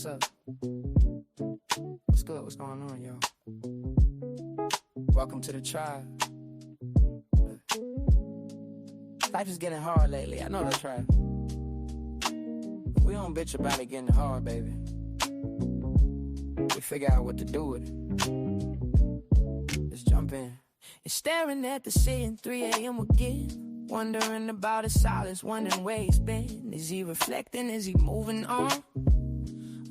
What's up? What's good? What's going on, y'all? Welcome to the tribe. Life is getting hard lately. I know that's right. We don't bitch about it getting hard, baby. We figure out what to do with it. Let's jump in. And staring at the ceiling, 3 a.m. again. Wondering about his silence, wondering where he's been. Is he reflecting? Is he moving on?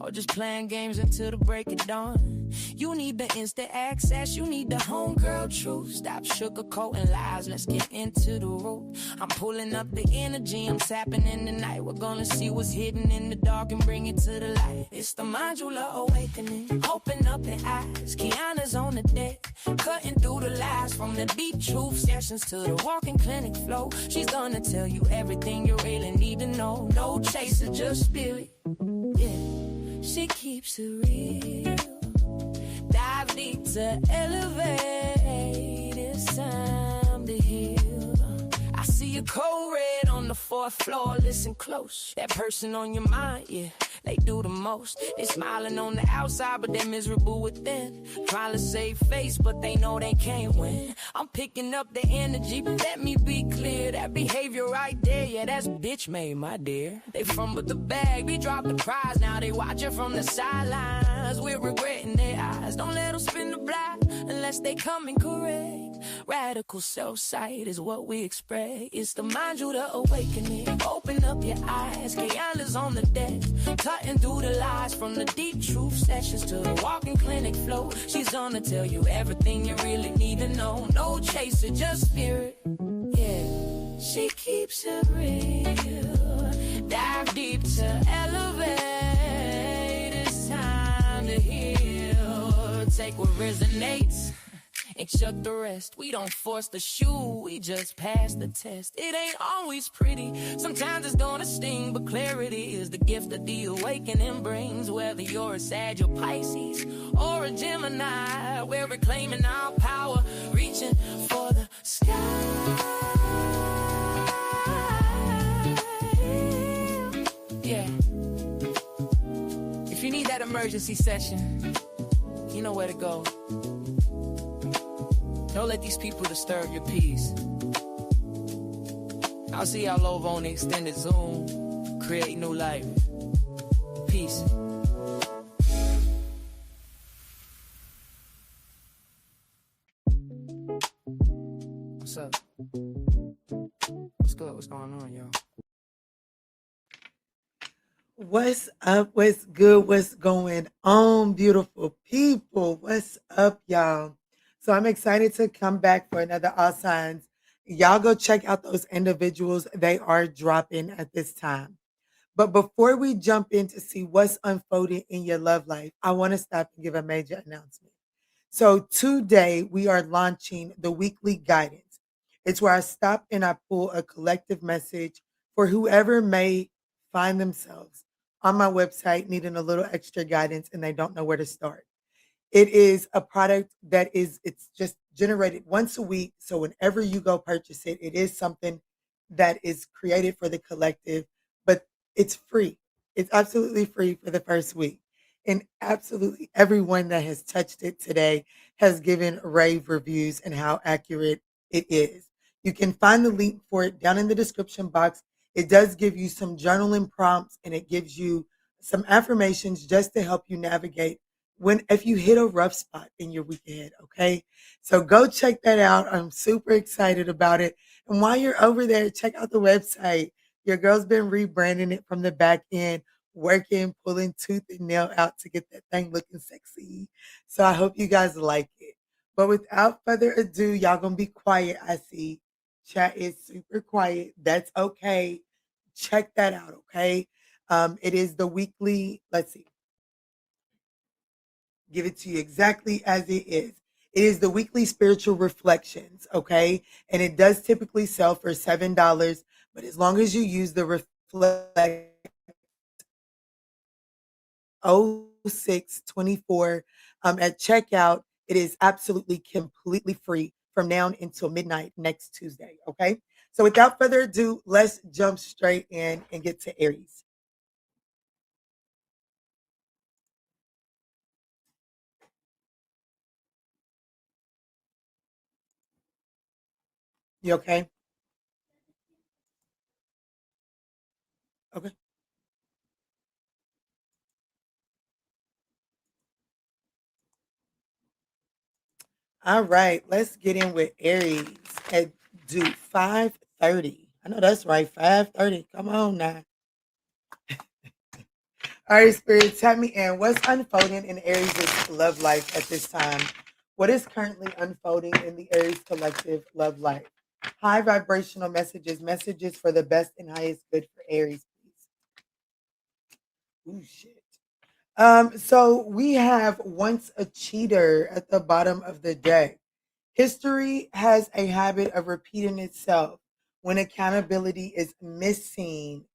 Or just playing games until the break of dawn? You need the instant access, you need the homegirl truth. Stop sugarcoating lies, let's get into the root. I'm pulling up the energy, I'm tapping in the night. We're gonna see what's hidden in the dark and bring it to the light. It's the Manjula Awakening, open up your eyes. Kiana's on the deck, cutting through the lies. From the deep truth sessions to the walking clinic flow. She's gonna tell you everything you really need to know. No chaser, just spirit, yeah. She keeps it real. Dive deep to elevate. It's time to heal. I see a cold red on the 4th floor. Listen close. That person on your mind, yeah, they do the most. They smiling on the outside, but they're miserable within. Trying to save face, but they know they can't win. I'm picking up the energy, but let me be clear. That behavior right there, yeah, that's bitch made, my dear. They fumbled the bag, we dropped the prize. Now they watching from the sidelines. We're regretting their eyes. Don't let them spin the block unless they coming correct. Radical self-sight is what we expect. It's the Manjula Awakening. Open up your eyes. Kayana's on the deck, cutting through the lies. From the deep truth sessions to the walking clinic flow. She's gonna tell you everything you really need to know. No chaser, just spirit, yeah. She keeps it real. Dive deep to elevate. It's time to heal. Take what resonates and chuck the rest. We don't force the shoe, we just pass the test. It ain't always pretty, sometimes it's gonna sting, but clarity is the gift that the awakening brings. Whether you're a Sag or Pisces or a Gemini, we're reclaiming our power, reaching for the sky. Yeah. If you need that emergency session, you know where to go. Don't let these people disturb your peace. I'll see y'all over on the extended Zoom. Create new life. Peace. What's up? What's good? What's going on, y'all? What's up? What's good? What's going on, beautiful people? What's up, y'all? So I'm excited to come back for another All Signs. Y'all go check out those individuals. They are dropping at this time. But before we jump in to see what's unfolding in your love life, I want to stop and give a major announcement. So today we are launching the weekly guidance. It's where I stop and I pull a collective message for whoever may find themselves on my website needing a little extra guidance and they don't know where to start. It is a product that it's just generated once a week. So whenever you go purchase it, it is something that is created for the collective, but it's free. It's absolutely free for the first week. And absolutely everyone that has touched it today has given rave reviews and how accurate it is. You can find the link for it down in the description box. It does give you some journaling prompts and it gives you some affirmations just to help you navigate if you hit a rough spot in your week ahead, okay? So go check that out. I'm super excited about it. And while you're over there, check out the website. Your girl's been rebranding it from the back end, working, pulling tooth and nail out to get that thing looking sexy. So I hope you guys like it. But without further ado, y'all gonna be quiet. I see chat is super quiet. That's okay. Check that out, okay? It is the weekly, let's see. Give it to you exactly as it is. It is the weekly spiritual reflections, okay? And it does typically sell for $7, but as long as you use the reflect 0624 at checkout, it is absolutely completely free from now until midnight next Tuesday, okay? So without further ado, let's jump straight in and get to Aries. You okay? Okay. All right. Let's get in with Aries at do 5:30. I know that's right. 5:30. Come on now. All right, Spirit, tell me in what's unfolding in Aries' love life at this time. What is currently unfolding in the Aries collective love life? High vibrational messages, messages for the best and highest good for Aries, please. Ooh, shit. So we have once a cheater at the bottom of the deck. History has a habit of repeating itself when accountability is missing.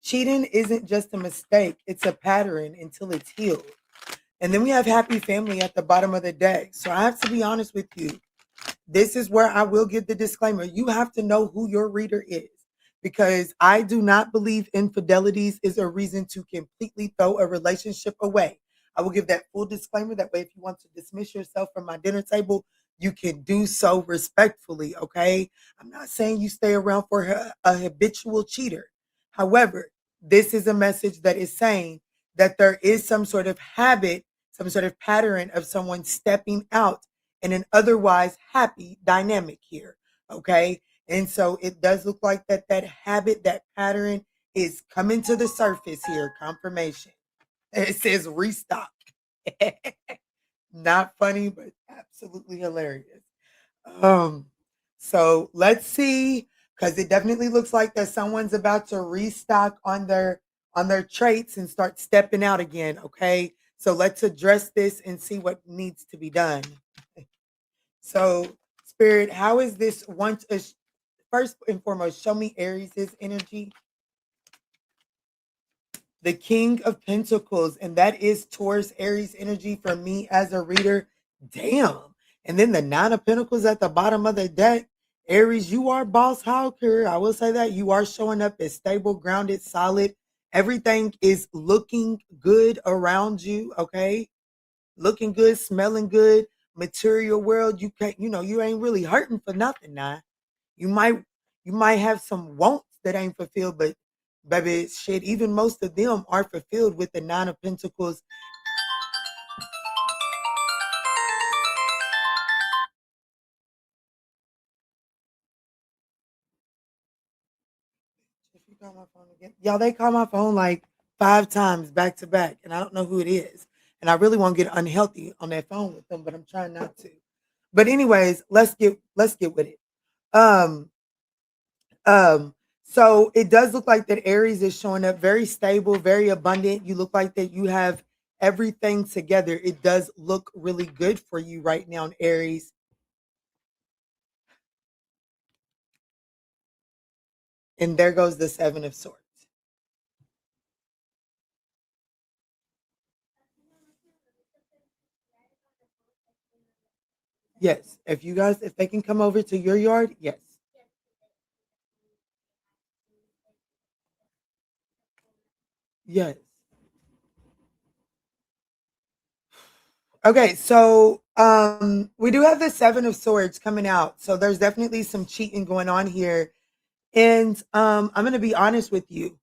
Cheating isn't just a mistake, it's a pattern until it's healed. And then we have happy family at the bottom of the deck. So I have to be honest with you. This is where I will give the disclaimer. You have to know who your reader is because I do not believe infidelities is a reason to completely throw a relationship away. I will give that full disclaimer. That way, if you want to dismiss yourself from my dinner table, you can do so respectfully. Okay. I'm not saying you stay around for a habitual cheater. However, this is a message that is saying that there is some sort of habit, some sort of pattern of someone stepping out in an otherwise happy dynamic here. Okay. And so it does look like that habit, that pattern is coming to the surface here. Confirmation. It says restock. Not funny, but absolutely hilarious. Um, so let's see, because it definitely looks like that someone's about to restock on their traits and start stepping out again. Okay. So let's address this and see what needs to be done. So, Spirit, how is this once first and foremost? Show me Aries' energy, the King of Pentacles, and that is Taurus Aries energy for me as a reader. Damn. And then the Nine of Pentacles at the bottom of the deck. Aries, you are boss hawker. I will say that you are showing up as stable, grounded, solid. Everything is looking good around you. Okay. Looking good, smelling good, material world. You can't, you ain't really hurting for nothing now. You might you might have some wants that ain't fulfilled, but baby, shit, even most of them are fulfilled with the Nine of Pentacles. If you call my phone again, y'all, they call my phone like 5 times back to back, and I don't know who it is. And I really want to get unhealthy on that phone with them, but I'm trying not to. But anyways, let's get with it. Um, Um, so it does look like that Aries is showing up very stable, very abundant. You look like that you have everything together. It does look really good for you right now, Aries. And there goes the Seven of Swords. Yes. If they can come over to your yard, yes. Yes. Okay, so we do have the Seven of Swords coming out. So there's definitely some cheating going on here. And I'm going to be honest with you.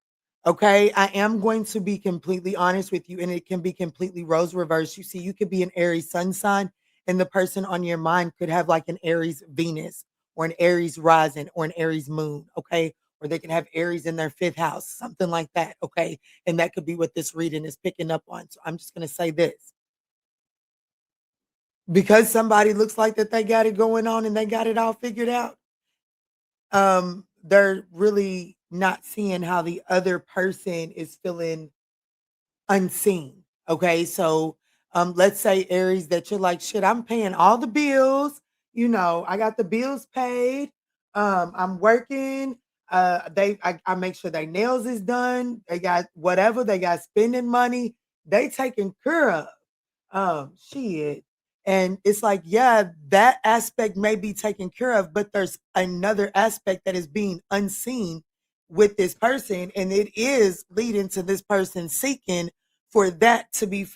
Okay. I am going to be completely honest with you, and it can be completely rose reverse. You see, you could be an Aries sun sign, and the person on your mind could have like an Aries Venus or an Aries rising or an Aries moon. Okay. Or they can have Aries in their fifth house, something like that. Okay. And that could be what this reading is picking up on. So I'm just going to say this, because somebody looks like that they got it going on and they got it all figured out. They're really not seeing how the other person is feeling unseen. Okay. So let's say Aries that you're like, shit, I'm paying all the bills, I got the bills paid. I'm working. I make sure their nails is done. They got whatever, they got spending money, they taken care of. Shit. And it's like, yeah, that aspect may be taken care of, but there's another aspect that is being unseen with this person, and it is leading to this person seeking for that to be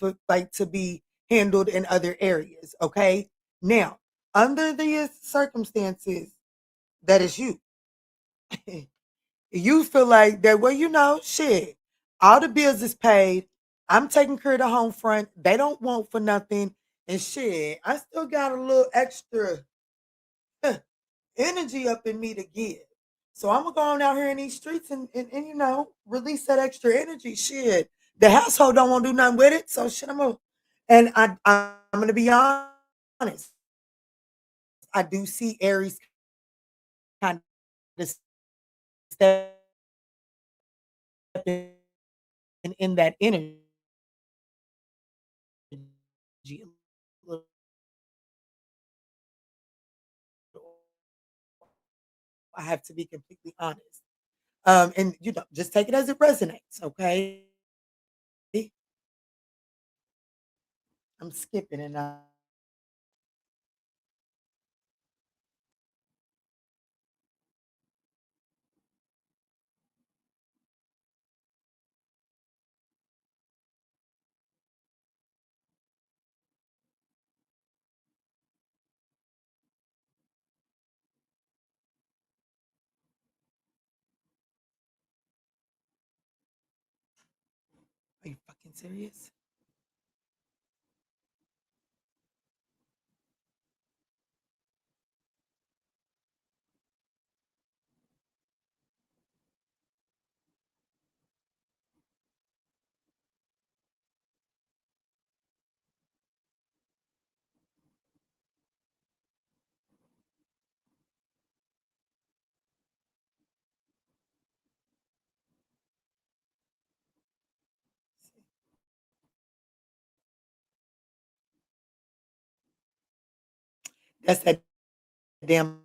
to be handled in other areas. Okay. Now, under these circumstances, that is you. You feel like that, well, shit, all the bills is paid. I'm taking care of the home front. They don't want for nothing. And shit, I still got a little extra energy up in me to give. So I'm gonna go on out here in these streets and release that extra energy. Shit. The household don't want to do nothing with it. So shit, I'm gonna be honest. I do see Aries kind of stepping in that energy. a little- I have to be completely honest. And just take it as it resonates, okay? I'm skipping and are you fucking serious? That's that damn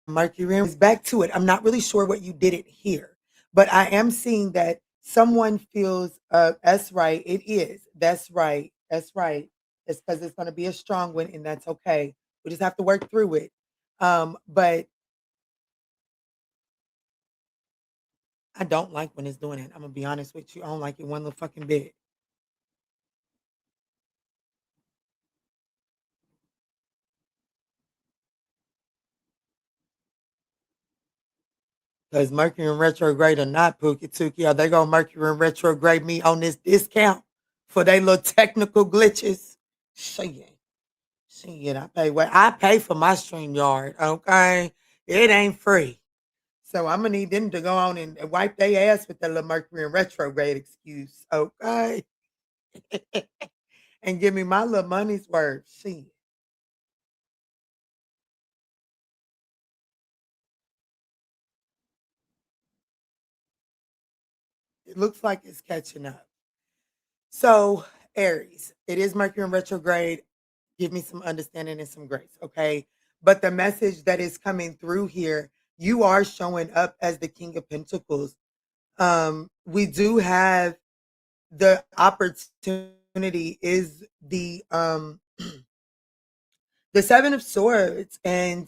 Mercury. Back to it. I'm not really sure what you did it here, but I am seeing that someone feels that's right. It is. That's right. That's right. It's because it's going to be a strong one, and that's okay. We just have to work through it. But I don't like when it's doing it. I'm gonna be honest with you. I don't like it one little fucking bit. Because Mercury in retrograde or not, Pookie Tookie, are they gonna Mercury in retrograde me on this discount for they little technical glitches? Shit. Shit, I pay for my StreamYard, okay? It ain't free. So I'm gonna need them to go on and wipe their ass with that little Mercury in retrograde excuse, okay? And give me my little money's worth. Shit. It looks like it's catching up. So, Aries, it is Mercury in retrograde. Give me some understanding and some grace, okay? But the message that is coming through here, you are showing up as the King of Pentacles. We do have the opportunity is the Seven of Swords, and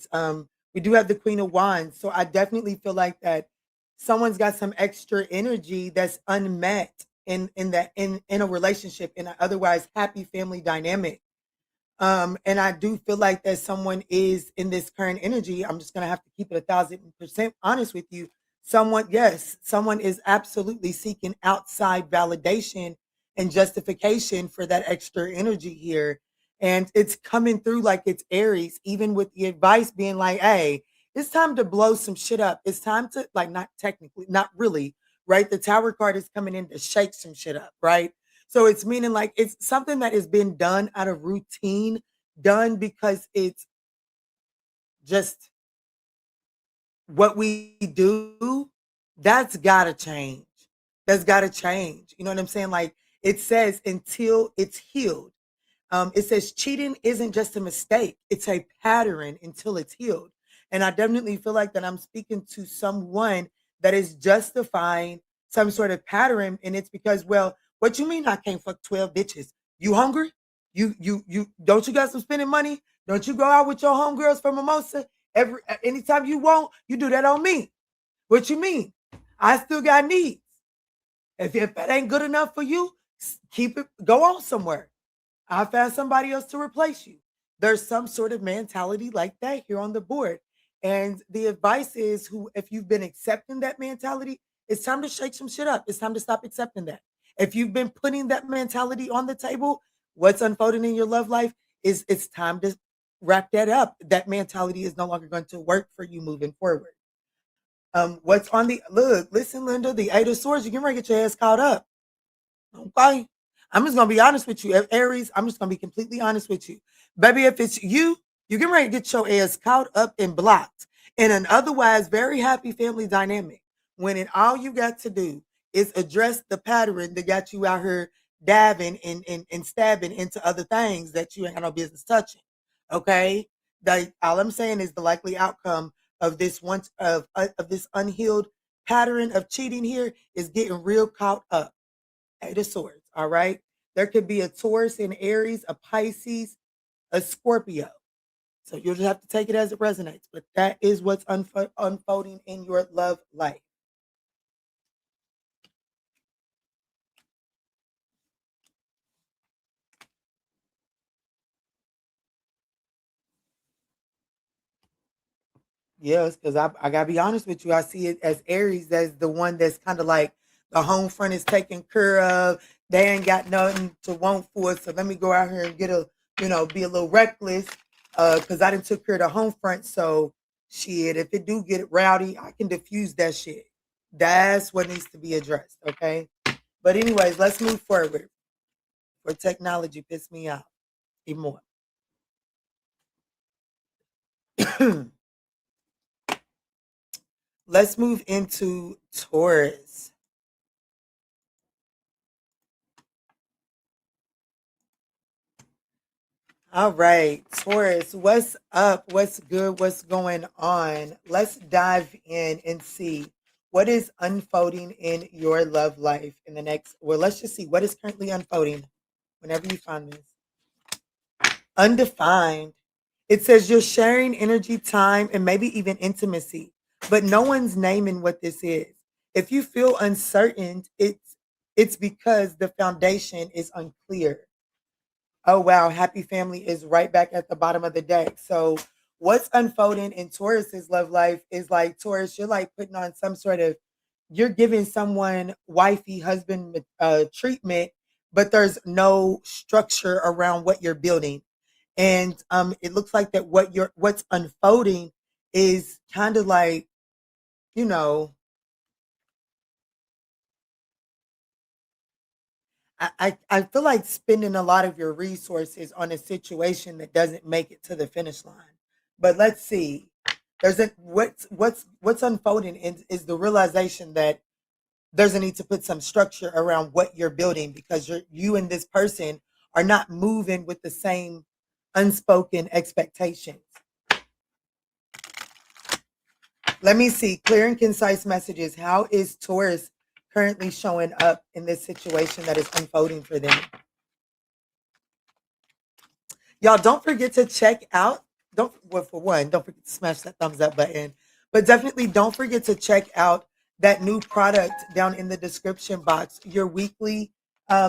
we do have the Queen of Wands. So I definitely feel like that someone's got some extra energy that's unmet in a relationship in an otherwise happy family dynamic. And I do feel like that someone is in this current energy. I'm just gonna have to keep it 1,000% honest with you. Someone is absolutely seeking outside validation and justification for that extra energy here. And it's coming through like it's Aries, even with the advice being like, hey, it's time to blow some shit up. It's time to, like, not technically, not really, right? The Tower card is coming in to shake some shit up, right? So it's meaning like it's something that has been done out of routine, done because it's just what we do. That's gotta change. That's gotta change. You know what I'm saying? Like it says until it's healed. It says cheating isn't just a mistake, it's a pattern until it's healed. And I definitely feel like that I'm speaking to someone that is justifying some sort of pattern. And it's because, well, what you mean I can't fuck 12 bitches? You hungry? You don't you got some spending money? Don't you go out with your homegirls for mimosa? Anytime you want, you do that on me. What you mean? I still got needs. If that ain't good enough for you, keep it, go on somewhere. I found somebody else to replace you. There's some sort of mentality like that here on the board. And the advice is if you've been accepting that mentality, it's time to shake some shit up. It's time to stop accepting that. If you've been putting that mentality on the table, what's unfolding in your love life is it's time to wrap that up. That mentality is no longer going to work for you moving forward. What's on the look? Listen, Linda, the Eight of Swords. You can ready to get your ass caught up. Okay. I'm just gonna be honest with you, Aries. I'm just gonna be completely honest with you, baby. If it's you, you get ready to get your ass caught up and blocked in an otherwise very happy family dynamic. When all you got to do is address the pattern that got you out here diving and stabbing into other things that you ain't got no business touching. Okay, all I'm saying is the likely outcome of this of this unhealed pattern of cheating here is getting real caught up. Eight of Swords. All right. There could be a Taurus in Aries, a Pisces, a Scorpio. So you'll just have to take it as it resonates. But that is what's unfolding in your love life. Yes, because I gotta be honest with you. I see it as Aries as the one that's kind of like the home front is taken care of. They ain't got nothing to want for it. So let me go out here and be a little reckless. Because I didn't took care of the home front. So shit, if it do get rowdy, I can diffuse that shit. That's what needs to be addressed. Okay. But anyways, let's move forward. For technology piss me off even more. Let's move into Taurus. All right, Taurus, what's up? What's good? What's going on? Let's dive in and see what is unfolding in your love life in the next. Well, let's just see what is currently unfolding whenever you find this. Undefined. It says you're sharing energy, time, and maybe even intimacy, but no one's naming what this is. If you feel uncertain, it's because the foundation is unclear. Oh wow, happy family is right back at the bottom of the deck. So what's unfolding in Taurus's love life is like Taurus, you're like putting on some sort of you're giving someone wifey husband treatment, but there's no structure around what you're building. And it looks like that what's unfolding is kind of like, you know, I feel like spending a lot of your resources on a situation that doesn't make it to the finish line. But let's see. There's a what's unfolding is the realization that there's a need to put some structure around what you're building because you and this person are not moving with the same unspoken expectations. Let me see. Clear and concise messages. How is Taurus currently showing up in this situation that is unfolding for them? Y'all don't forget to check out. For one, don't forget to smash that thumbs up button. But definitely don't forget to check out that new product down in the description box. Your weekly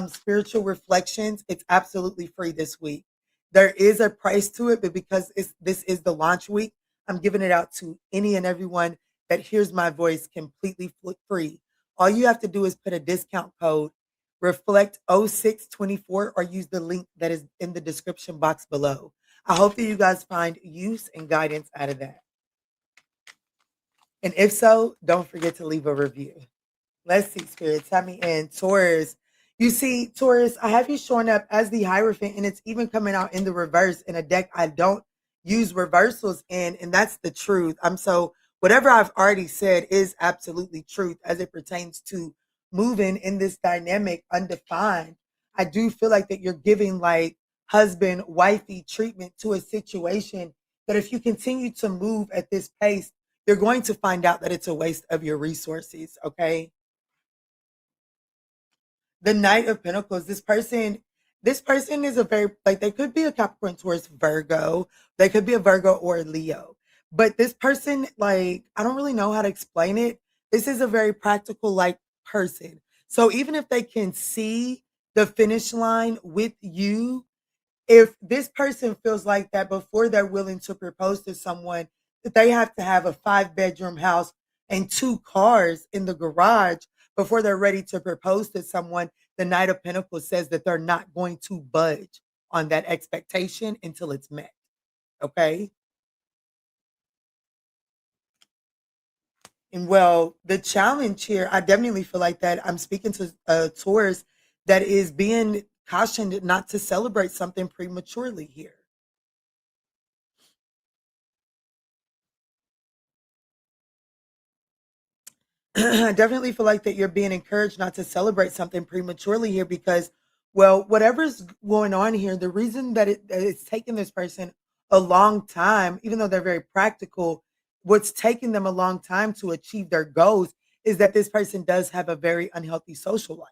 spiritual reflections. It's absolutely free this week. There is a price to it, but because this is the launch week, I'm giving it out to any and everyone that hears my voice completely free. All you have to do is put a discount code reflect 0624 or use the link that is in the description box below. I hope that you guys find use and guidance out of that. And if so, don't forget to leave a review. Let's see, Spirit. Tell me in Taurus. You see, Taurus, I have you showing up as the Hierophant, and it's even coming out in the reverse in a deck I don't use reversals in, and that's the truth. So whatever I've already said is absolutely truth as it pertains to moving in this dynamic undefined. I do feel like that you're giving like husband wifey treatment to a situation that if you continue to move at this pace, you're going to find out that it's a waste of your resources. Okay. The Knight of Pentacles, this person is a very, like, they could be a Capricorn, Taurus, Virgo. They could be a Virgo or a Leo. But this person, like, I don't really know how to explain it. This is a very practical, like, person. So even if they can see the finish line with you, if this person feels like that before they're willing to propose to someone, that they have to have a 5-bedroom house and 2 cars in the garage before they're ready to propose to someone. The Knight of Pentacles says that they're not going to budge on that expectation until it's met. Okay. And well, the challenge here, I definitely feel like that I'm speaking to a Taurus that is being cautioned not to celebrate something prematurely here. I definitely feel like that you're being encouraged not to celebrate something prematurely here because, well, whatever's going on here, the reason that it's taking this person a long time, even though they're very practical, what's taking them a long time to achieve their goals is that this person does have a very unhealthy social life.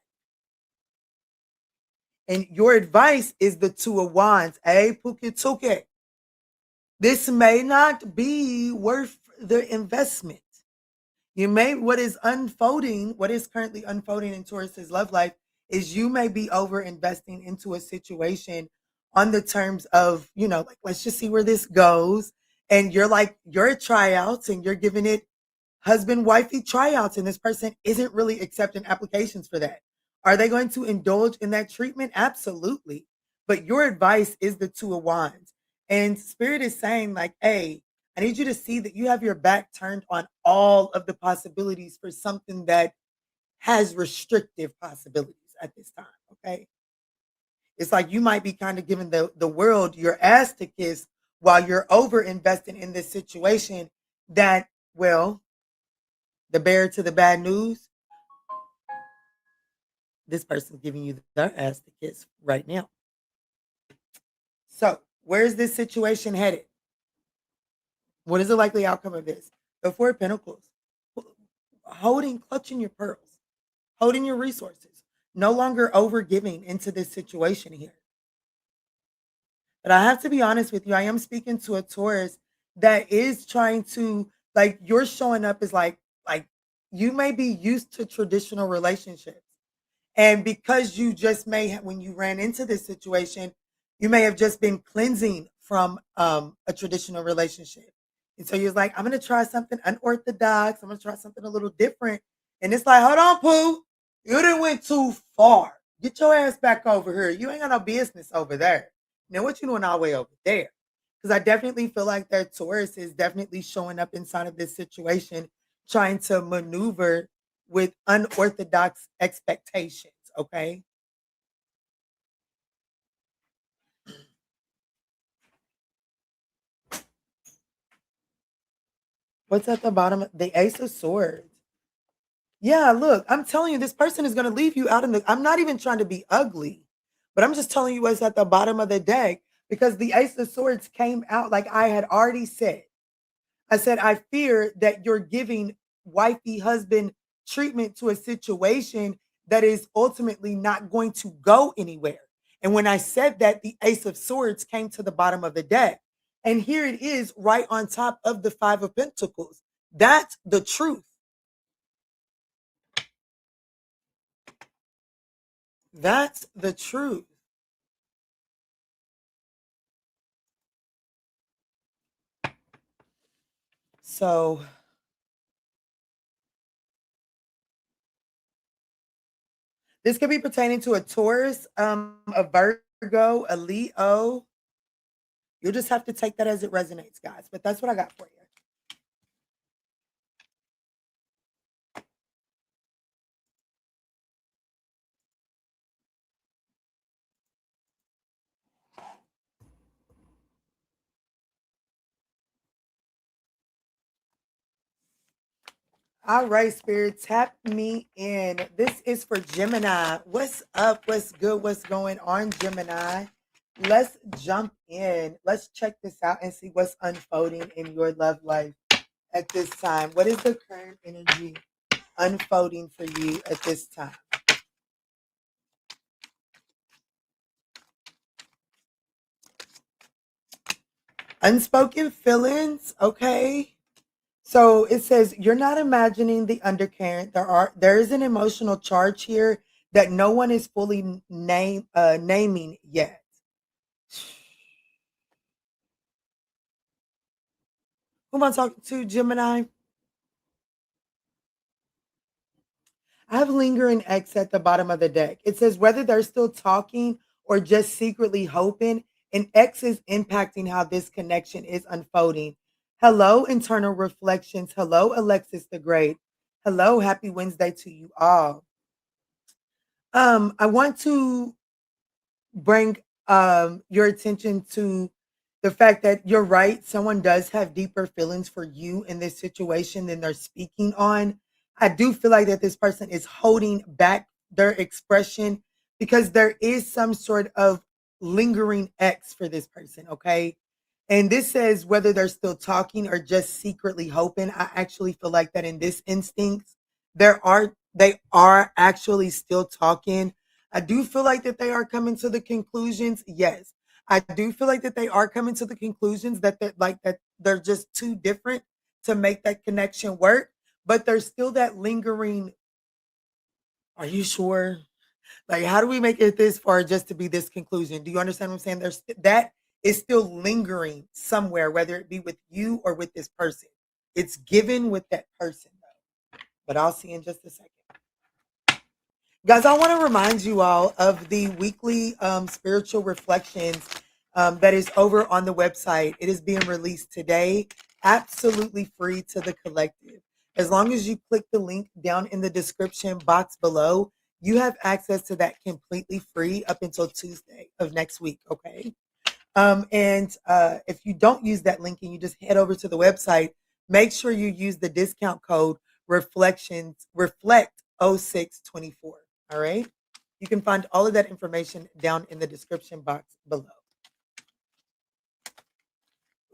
And your advice is the 2 of Wands. Hey, Puki Tuke. This may not be worth the investment. You may, what is unfolding, what is currently unfolding in Taurus's love life is you may be over investing into a situation on the terms of, like, let's just see where this goes. And you're at tryouts and you're giving it husband wifey tryouts, and this person isn't really accepting applications for that. Are they going to indulge in that treatment? Absolutely. But your advice is the 2 of Wands. And Spirit is saying, like, hey, I need you to see that you have your back turned on all of the possibilities for something that has restrictive possibilities at this time. Okay. It's like you might be kind of giving the world your ass to kiss while you're over investing in this situation that, well, the bearer to the bad news, this person's giving you their ass to kiss right now. So, where's this situation headed? What is the likely outcome of this? The 4 of Pentacles, clutching your pearls, holding your resources, no longer over giving into this situation here. But I have to be honest with you, I am speaking to a Taurus that is trying to, like, you're showing up as like you may be used to traditional relationships. And because you just may have, when you ran into this situation, you may have just been cleansing from a traditional relationship. And so you're like, I'm going to try something unorthodox. I'm going to try something a little different. And it's like, hold on, Pooh. You done went too far. Get your ass back over here. You ain't got no business over there. Now, what you doing all the way over there? Because I definitely feel like that Taurus is definitely showing up inside of this situation, trying to maneuver with unorthodox expectations, okay? What's at the bottom? The Ace of Swords. Yeah, look, I'm telling you, this person is going to leave you out in the. I'm not even trying to be ugly, but I'm just telling you what's at the bottom of the deck because the Ace of Swords came out like I had already said. I said, I fear that you're giving wifey husband treatment to a situation that is ultimately not going to go anywhere. And when I said that, the Ace of Swords came to the bottom of the deck. And here it is right on top of the 5 of Pentacles. That's the truth. That's the truth. So this could be pertaining to a Taurus, a Virgo, a Leo. You'll just have to take that as it resonates, guys. But that's what I got for you. All right, Spirit, tap me in. This is for Gemini. What's up? What's good? What's going on, Gemini? Let's jump in. Let's check this out and see what's unfolding in your love life at this time. What is the current energy unfolding for you at this time? Unspoken feelings, okay. So it says you're not imagining the undercurrent. There is an emotional charge here that no one is fully naming yet. Who am I talking to, Gemini? I have lingering X at the bottom of the deck. It says whether they're still talking or just secretly hoping, and X is impacting how this connection is unfolding. Hello, internal reflections. Hello, Alexis the Great. Hello, happy Wednesday to you all. I want to bring your attention to the fact that you're right. Someone does have deeper feelings for you in this situation than they're speaking on. I do feel like that this person is holding back their expression because there is some sort of lingering X for this person, okay? And this says whether they're still talking or just secretly hoping. I actually feel like that in this instance, they are actually still talking. I do feel like that they are coming to the conclusions. Yes. I do feel like that they are coming to the conclusions that they're just too different to make that connection work, but there's still that lingering, are you sure? Like, how do we make it this far just to be this conclusion? Do you understand what I'm saying? That is still lingering somewhere, whether it be with you or with this person. It's given with that person, though. But I'll see in just a second. Guys, I want to remind you all of the weekly spiritual reflections that is over on the website. It is being released today, absolutely free to the collective. As long as you click the link down in the description box below, you have access to that completely free up until Tuesday of next week, okay? And if you don't use that link and you just head over to the website, make sure you use the discount code reflect 0624. All right. You can find all of that information down in the description box below.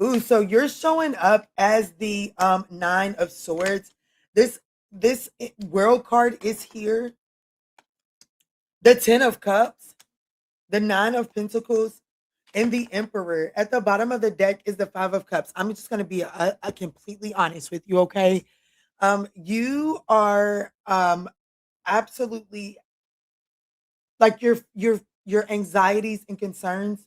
Ooh, so you're showing up as the Nine of Swords. This world card is here. The Ten of Cups, the Nine of Pentacles, and the Emperor. At the bottom of the deck is the Five of Cups. I'm just going to be a completely honest with you, okay? You are absolutely like your anxieties and concerns,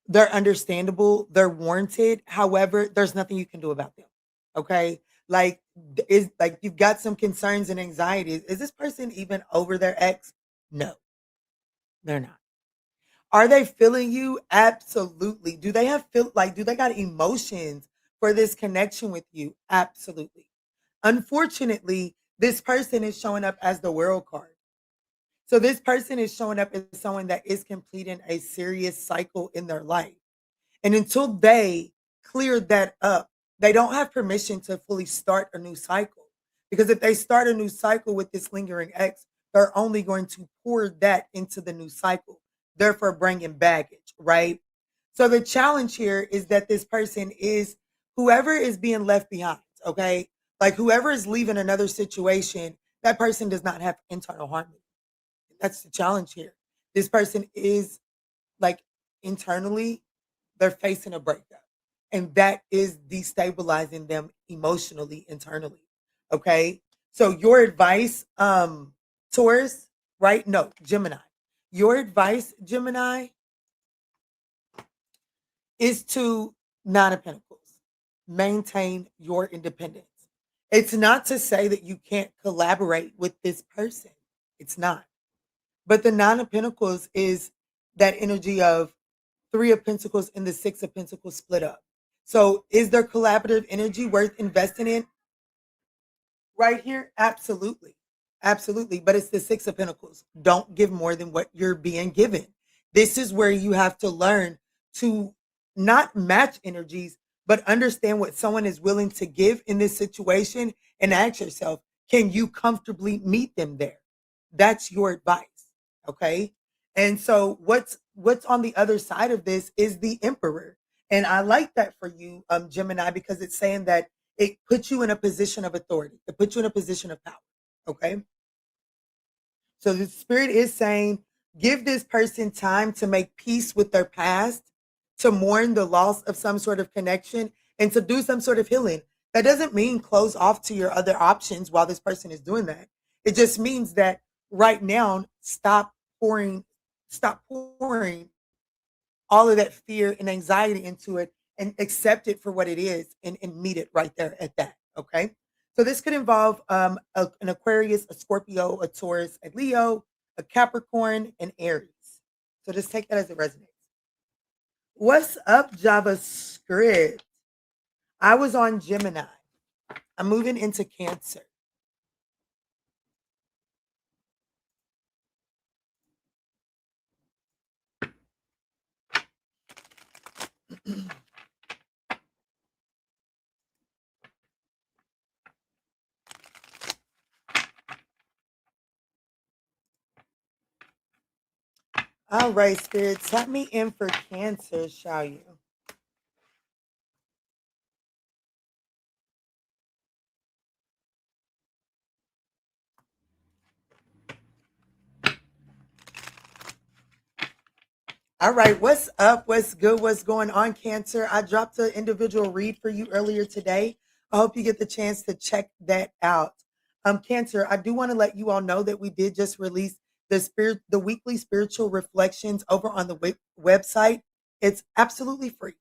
they're understandable, they're warranted. However, there's nothing you can do about them. Okay? Like is like you've got some concerns and anxieties. Is this person even over their ex? No, they're not. Are they feeling you? Absolutely. Do they got emotions for this connection with you? Absolutely. Unfortunately, this person is showing up as the world card. So this person is showing up as someone that is completing a serious cycle in their life. And until they clear that up, they don't have permission to fully start a new cycle. Because if they start a new cycle with this lingering X, they're only going to pour that into the new cycle, therefore bringing baggage, right? So the challenge here is that this person is whoever is being left behind, okay? Like whoever is leaving another situation, that person does not have internal harmony. That's the challenge here. This person is like internally, they're facing a breakup. And that is destabilizing them emotionally, internally. Okay. So your advice, Taurus, right? No, Gemini. Your advice, Gemini, is to Nine of Pentacles. Maintain your independence. It's not to say that you can't collaborate with this person. It's not. But the Nine of Pentacles is that energy of Three of Pentacles and the Six of Pentacles split up. So is there collaborative energy worth investing in right here? Absolutely. Absolutely. But it's the Six of Pentacles. Don't give more than what you're being given. This is where you have to learn to not match energies, but understand what someone is willing to give in this situation and ask yourself, can you comfortably meet them there? That's your advice. Okay. And so what's on the other side of this is the Emperor. And I like that for you, Gemini, because it's saying that it puts you in a position of authority. It puts you in a position of power. Okay. So the spirit is saying, give this person time to make peace with their past, to mourn the loss of some sort of connection, and to do some sort of healing. That doesn't mean close off to your other options while this person is doing that. It just means that right now, stop pouring all of that fear and anxiety into it and accept it for what it is and meet it right there at that. Okay. So this could involve an Aquarius, a Scorpio, a Taurus, a Leo, a Capricorn, and Aries. So just take that as it resonates. What's up, JavaScript? I was on Gemini. I'm moving into Cancer. All right, Spirit, tap me in for Cancer, shall you? All right, what's up? What's good? What's going on, Cancer? I dropped an individual read for you earlier today. I hope you get the chance to check that out. Cancer, I do want to let you all know that we did just release the weekly spiritual reflections over on the website. It's absolutely free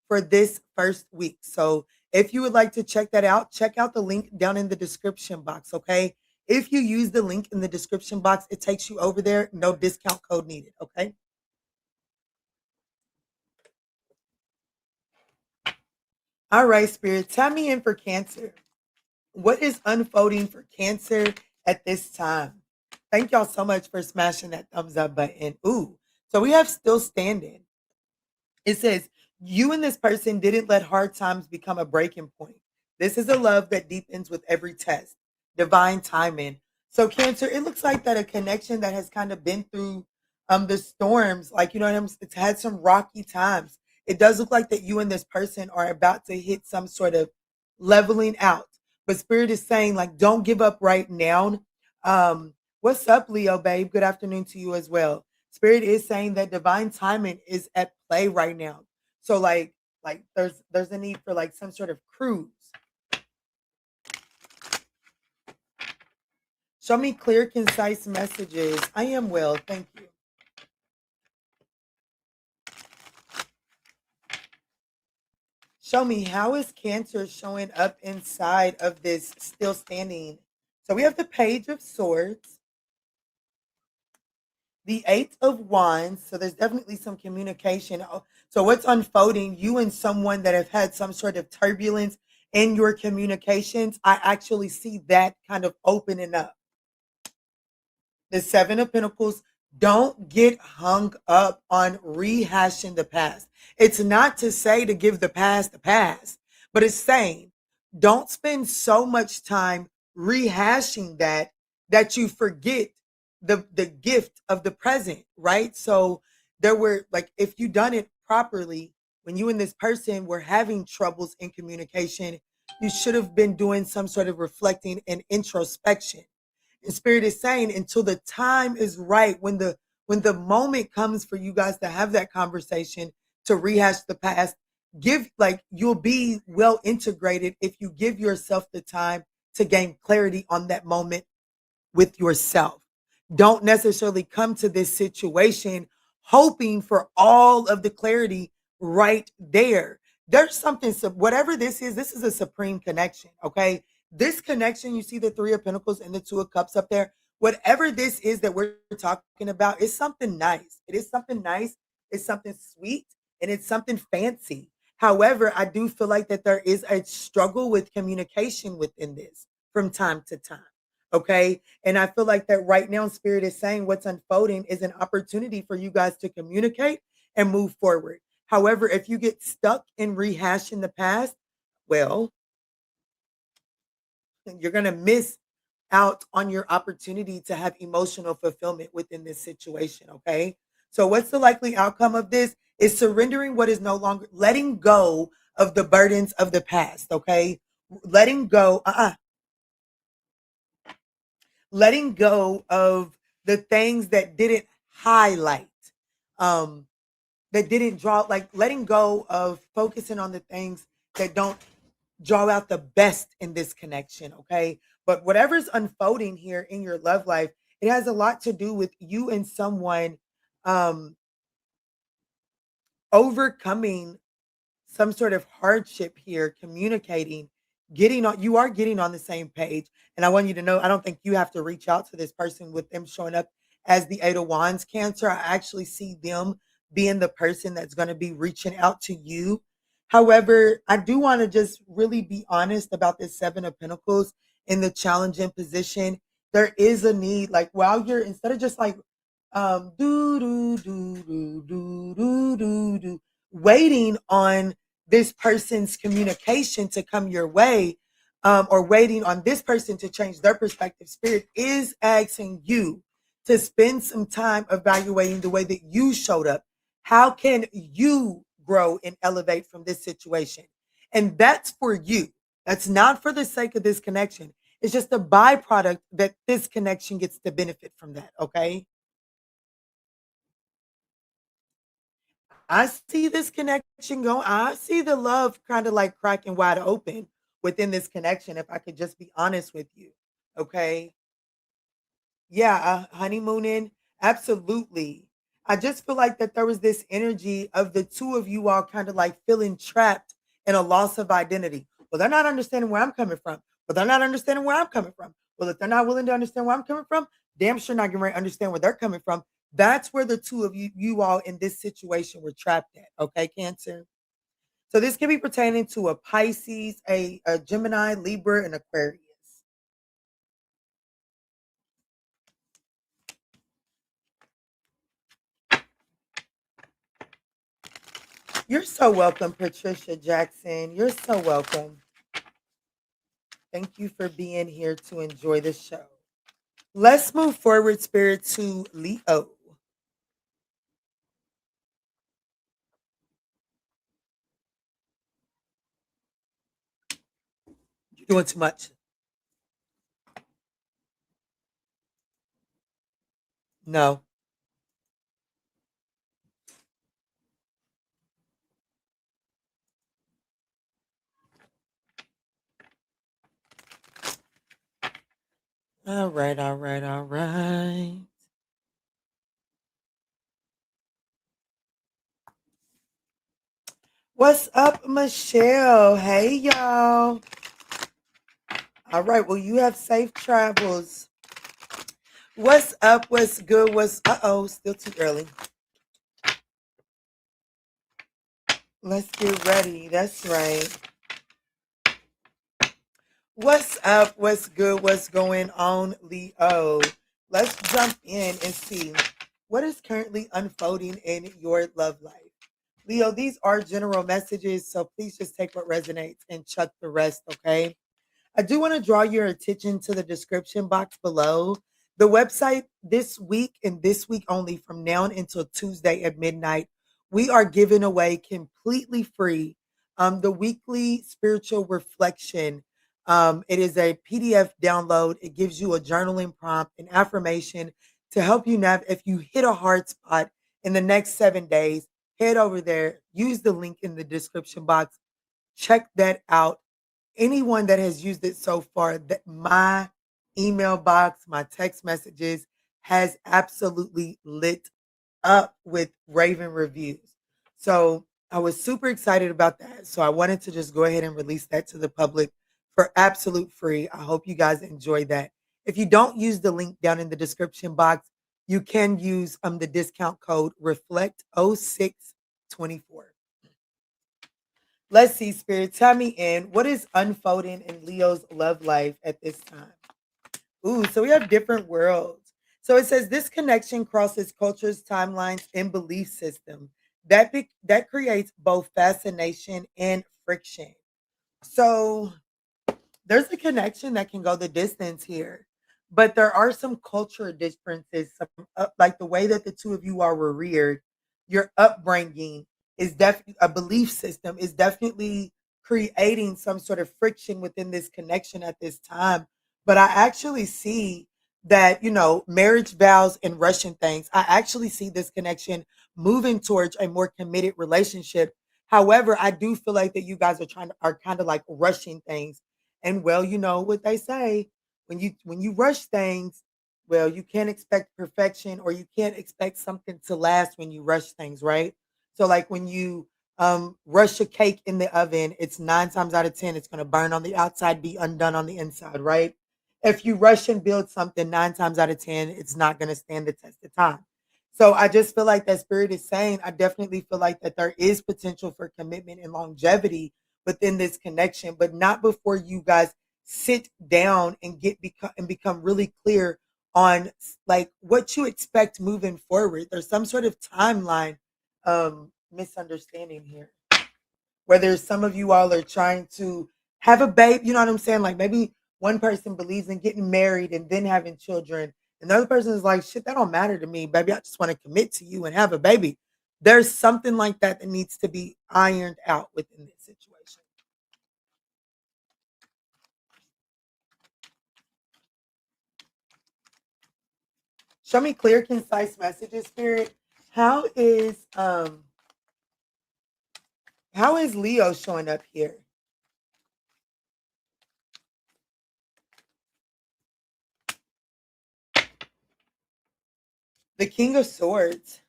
for this first week. So if you would like to check that out, check out the link down in the description box, okay? If you use the link in the description box, it takes you over there. No discount code needed, okay? All right, Spirit, tap me in for Cancer. What is unfolding for Cancer at this time? Thank y'all so much for smashing that thumbs up button. Ooh, so we have still standing. It says, you and this person didn't let hard times become a breaking point. This is a love that deepens with every test. Divine timing. So Cancer, it looks like that a connection that has kind of been through the storms, like, you know what I'm saying? It's had some rocky times. It does look like that you and this person are about to hit some sort of leveling out. But Spirit is saying, like, don't give up right now. What's up, Leo, babe? Good afternoon to you as well. Spirit is saying that divine timing is at play right now. So like there's a need for like some sort of cruise. Show me clear, concise messages. I am well, thank you. Show me, how is Cancer showing up inside of this still standing? So we have the Page of Swords, the Eight of Wands. So there's definitely some communication. So what's unfolding, you and someone that have had some sort of turbulence in your communications, I actually see that kind of opening up. The Seven of Pentacles. Don't get hung up on rehashing the past. It's not to say to give the past a pass, but it's saying don't spend so much time rehashing that you forget the gift of the present, right? So there were, like, if you done it properly when you and this person were having troubles in communication, you should have been doing some sort of reflecting and introspection. And Spirit is saying until the time is right, when the moment comes for you guys to have that conversation, to rehash the past, you'll be well integrated if you give yourself the time to gain clarity on that moment with yourself. Don't necessarily come to this situation hoping for all of the clarity right there. There's something, whatever this is a supreme connection, okay? This connection, you see the Three of Pentacles and the Two of Cups up there. Whatever this is that we're talking about, is something nice. It is something nice. It's something sweet, and it's something fancy. However, I do feel like that there is a struggle with communication within this from time to time. Okay. And I feel like that right now, Spirit is saying what's unfolding is an opportunity for you guys to communicate and move forward. However, if you get stuck in rehashing the past, well, you're going to miss out on your opportunity to have emotional fulfillment within this situation. Okay. So, what's the likely outcome of this? Is surrendering what is no longer, letting go of the burdens of the past. Okay. Letting go, letting go of the things that didn't highlight, um that didn't draw, like letting go of focusing on the things that don't draw out the best in this connection. Okay, but whatever's unfolding here in your love life, it has a lot to do with you and someone um overcoming some sort of hardship here, communicating, getting on, you are getting on the same page. And I want you to know, I don't think you have to reach out to this person with them showing up as the Eight of Wands Cancer. I actually see them being the person that's going to be reaching out to you. However, I do want to just really be honest about this Seven of Pentacles in the challenging position. There is a need, like while you're, instead of just like do do do do do do do do, waiting on this person's communication to come your way, or waiting on this person to change their perspective. Spirit is asking you to spend some time evaluating the way that you showed up. How can you grow and elevate from this situation? And that's for you. That's not for the sake of this connection. It's just a byproduct that this connection gets to benefit from that. Okay. I see this connection going. I see the love kind of like cracking wide open within this connection. If I could just be honest with you. Okay. Yeah, honeymooning, absolutely. I just feel like that there was this energy of the two of you all kind of like feeling trapped in a loss of identity. Well, they're not understanding where I'm coming from. But they're not understanding where I'm coming from. Well, if they're not willing to understand where I'm coming from, damn sure not getting ready to understand where they're coming from. That's where the two of you all in this situation were trapped at. Okay, Cancer. So this can be pertaining to a Pisces, a Gemini, Libra, and Aquarius. You're so welcome, Patricia Jackson. You're so welcome. Thank you for being here to enjoy the show. Let's move forward, Spirit, to Leo. You're doing too much. No. All right, all right, all right. What's up, Michelle? Hey, y'all. All right, well, you have safe travels. What's up? What's good? Still too early. Let's get ready. That's right. What's up? What's good? What's going on, Leo? Let's jump in and see what is currently unfolding in your love life. Leo, these are general messages, so please just take what resonates and chuck the rest, okay? I do want to draw your attention to the description box below. The website this week and this week only, from now until Tuesday at midnight, we are giving away completely free the weekly spiritual reflection. It is a PDF download. It gives you a journaling prompt, an affirmation to help you if you hit a hard spot in the next 7 days. Head over there, use the link in the description box, check that out. Anyone that has used it so far, that my email box, my text messages has absolutely lit up with raving reviews. So I was super excited about that. So I wanted to just go ahead and release that to the public for absolute free. I hope you guys enjoy that. If you don't use the link down in the description box, you can use the discount code reflect0624. Let's see, Spirit. Tell me what is unfolding in Leo's love life at this time? Ooh, so we have different worlds. So it says this connection crosses cultures, timelines, and belief system. That creates both fascination and friction. So there's a connection that can go the distance here, but there are some cultural differences, like the way that the two of you are reared, your upbringing is definitely a belief system is definitely creating some sort of friction within this connection at this time. But I actually see that, marriage vows and rushing things. I actually see this connection moving towards a more committed relationship. However, I do feel like that you guys are kind of like rushing things. And well, you know what they say, when you rush things, well, you can't expect perfection, or you can't expect something to last when you rush things, right? So like when you rush a cake in the oven, it's 9 times out of 10, it's going to burn on the outside, be undone on the inside, right? If you rush and build something 9 times out of 10, it's not going to stand the test of time. So I just feel like that spirit is saying, I definitely feel like that there is potential for commitment and longevity within this connection, but not before you guys sit down and become really clear on like what you expect moving forward. There's some sort of timeline misunderstanding here. Whether some of you all are trying to have a baby, you know what I'm saying? Like maybe one person believes in getting married and then having children, and the other person is like, shit, that don't matter to me, baby. I just want to commit to you and have a baby. There's something like that that needs to be ironed out within this situation. Show me clear, concise messages, Spirit. How is um how is Leo showing up here? The King of Swords.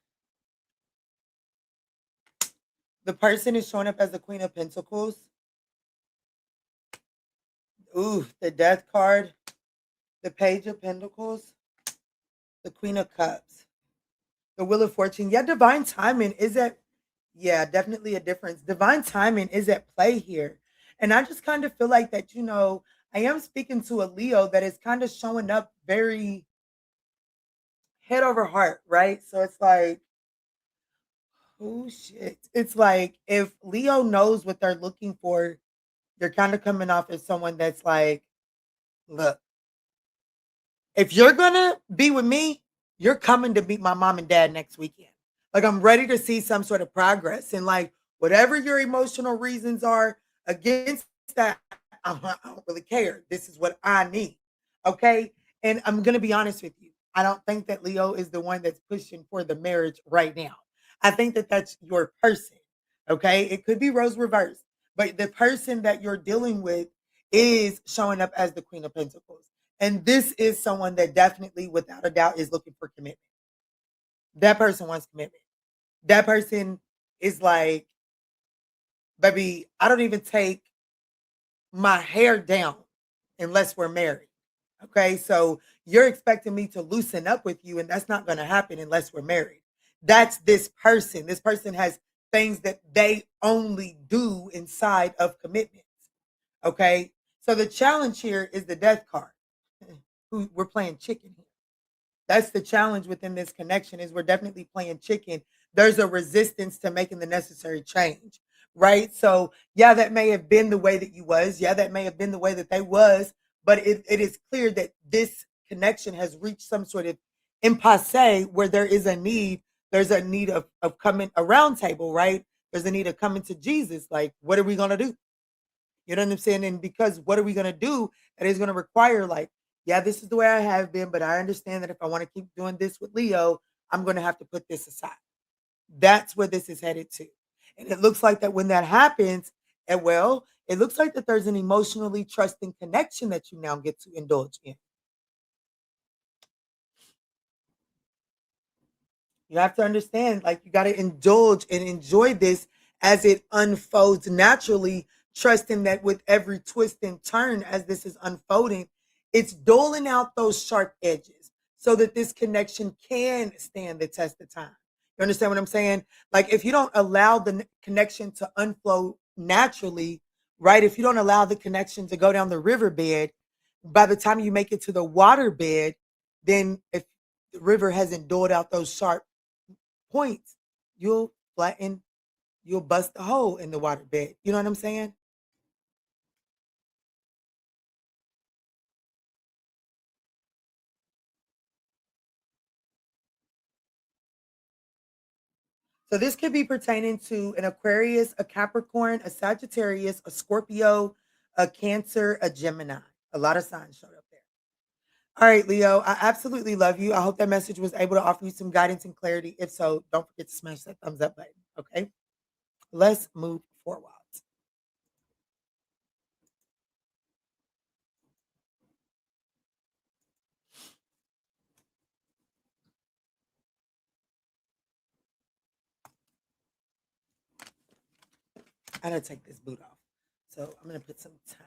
The person is showing up as the Queen of Pentacles. Ooh, the Death card, the Page of Pentacles, the Queen of Cups, the Wheel of Fortune. Yeah, divine timing is at, yeah, definitely a difference. Divine timing is at play here. And I just kind of feel like that, I am speaking to a Leo that is kind of showing up very head over heart, right? So it's like, oh shit. It's like if Leo knows what they're looking for, they're kind of coming off as someone that's like, look, if you're gonna be with me, you're coming to meet my mom and dad next weekend. Like I'm ready to see some sort of progress. And like whatever your emotional reasons are against that, I don't really care. This is what I need. Okay. And I'm gonna be honest with you. I don't think that Leo is the one that's pushing for the marriage right now. I think that that's your person. Okay. It could be rose reverse, but the person that you're dealing with is showing up as the Queen of Pentacles. And this is someone that definitely, without a doubt, is looking for commitment. That person wants commitment. That person is like, baby, I don't even take my hair down unless we're married. Okay. So you're expecting me to loosen up with you, and that's not going to happen unless we're married. That's this person. This person has things that they only do inside of commitments. Okay. So the challenge here is the death card. Who we're playing chicken here. That's the challenge within this connection is we're definitely playing chicken. There's a resistance to making the necessary change, right? So yeah, that may have been the way that you was. Yeah, that may have been the way that they was, but it is clear that this connection has reached some sort of impasse where there is a need. There's a need of coming a round table, right? There's a need of coming to Jesus. Like, what are we gonna do? You know what I'm saying? And because what are we gonna do? That is gonna require like, yeah, this is the way I have been, but I understand that if I want to keep doing this with Leo, I'm gonna have to put this aside. That's where this is headed to. And it looks like that when that happens, and well, it looks like that there's an emotionally trusting connection that you now get to indulge in. You have to understand, like, you got to indulge and enjoy this as it unfolds naturally, trusting that with every twist and turn as this is unfolding, it's doling out those sharp edges so that this connection can stand the test of time. You understand what I'm saying? Like, if you don't allow the connection to unflow naturally, right? If you don't allow the connection to go down the riverbed, by the time you make it to the waterbed, then if the river hasn't doled out those sharp points, you'll flatten, you'll bust a hole in the water bed. You know what I'm saying? So this could be pertaining to an Aquarius, a Capricorn, a Sagittarius, a Scorpio, a Cancer, a Gemini. A lot of signs showed up there. All right, Leo, I absolutely love you. I hope that message was able to offer you some guidance and clarity. If so, don't forget to smash that thumbs up button. Okay, let's move forward. I gotta take this boot off. So I'm gonna put some time.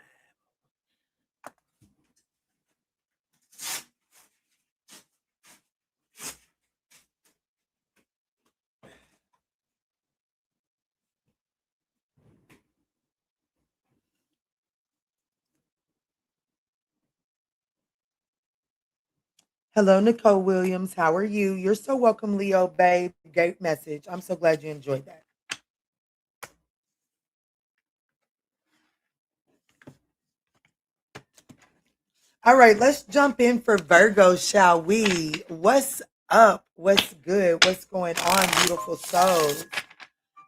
Hello, Nicole Williams. How are you? You're so welcome, Leo, babe. Great message. I'm so glad you enjoyed that. All right, let's jump in for Virgo, shall we? What's up? What's good? What's going on, beautiful souls?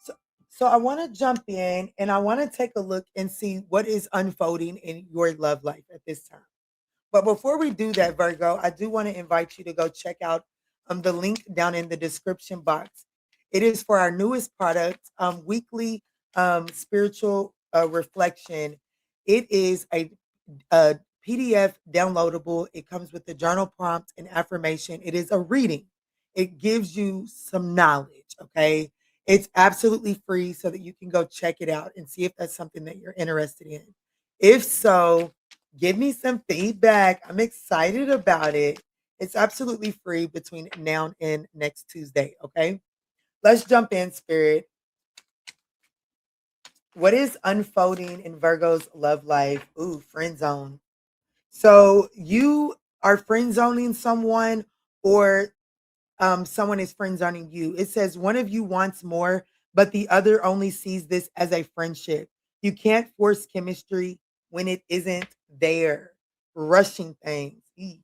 So, so I want to jump in and I want to take a look and see what is unfolding in your love life at this time. But before we do that, Virgo, I do want to invite you to go check out the link down in the description box. It is for our newest product, weekly spiritual reflection. It is a PDF downloadable. It comes with the journal prompt and affirmation. It is a reading. It gives you some knowledge. Okay. It's absolutely free so that you can go check it out and see if that's something that you're interested in. If so, give me some feedback. I'm excited about it. It's absolutely free between now and next Tuesday. Okay. Let's jump in, Spirit. What is unfolding in Virgo's love life? Ooh, friend zone. So you are friend zoning someone, or someone is friend zoning you. It says one of you wants more, but the other only sees this as a friendship. You can't force chemistry when it isn't there. Rushing things. Eek.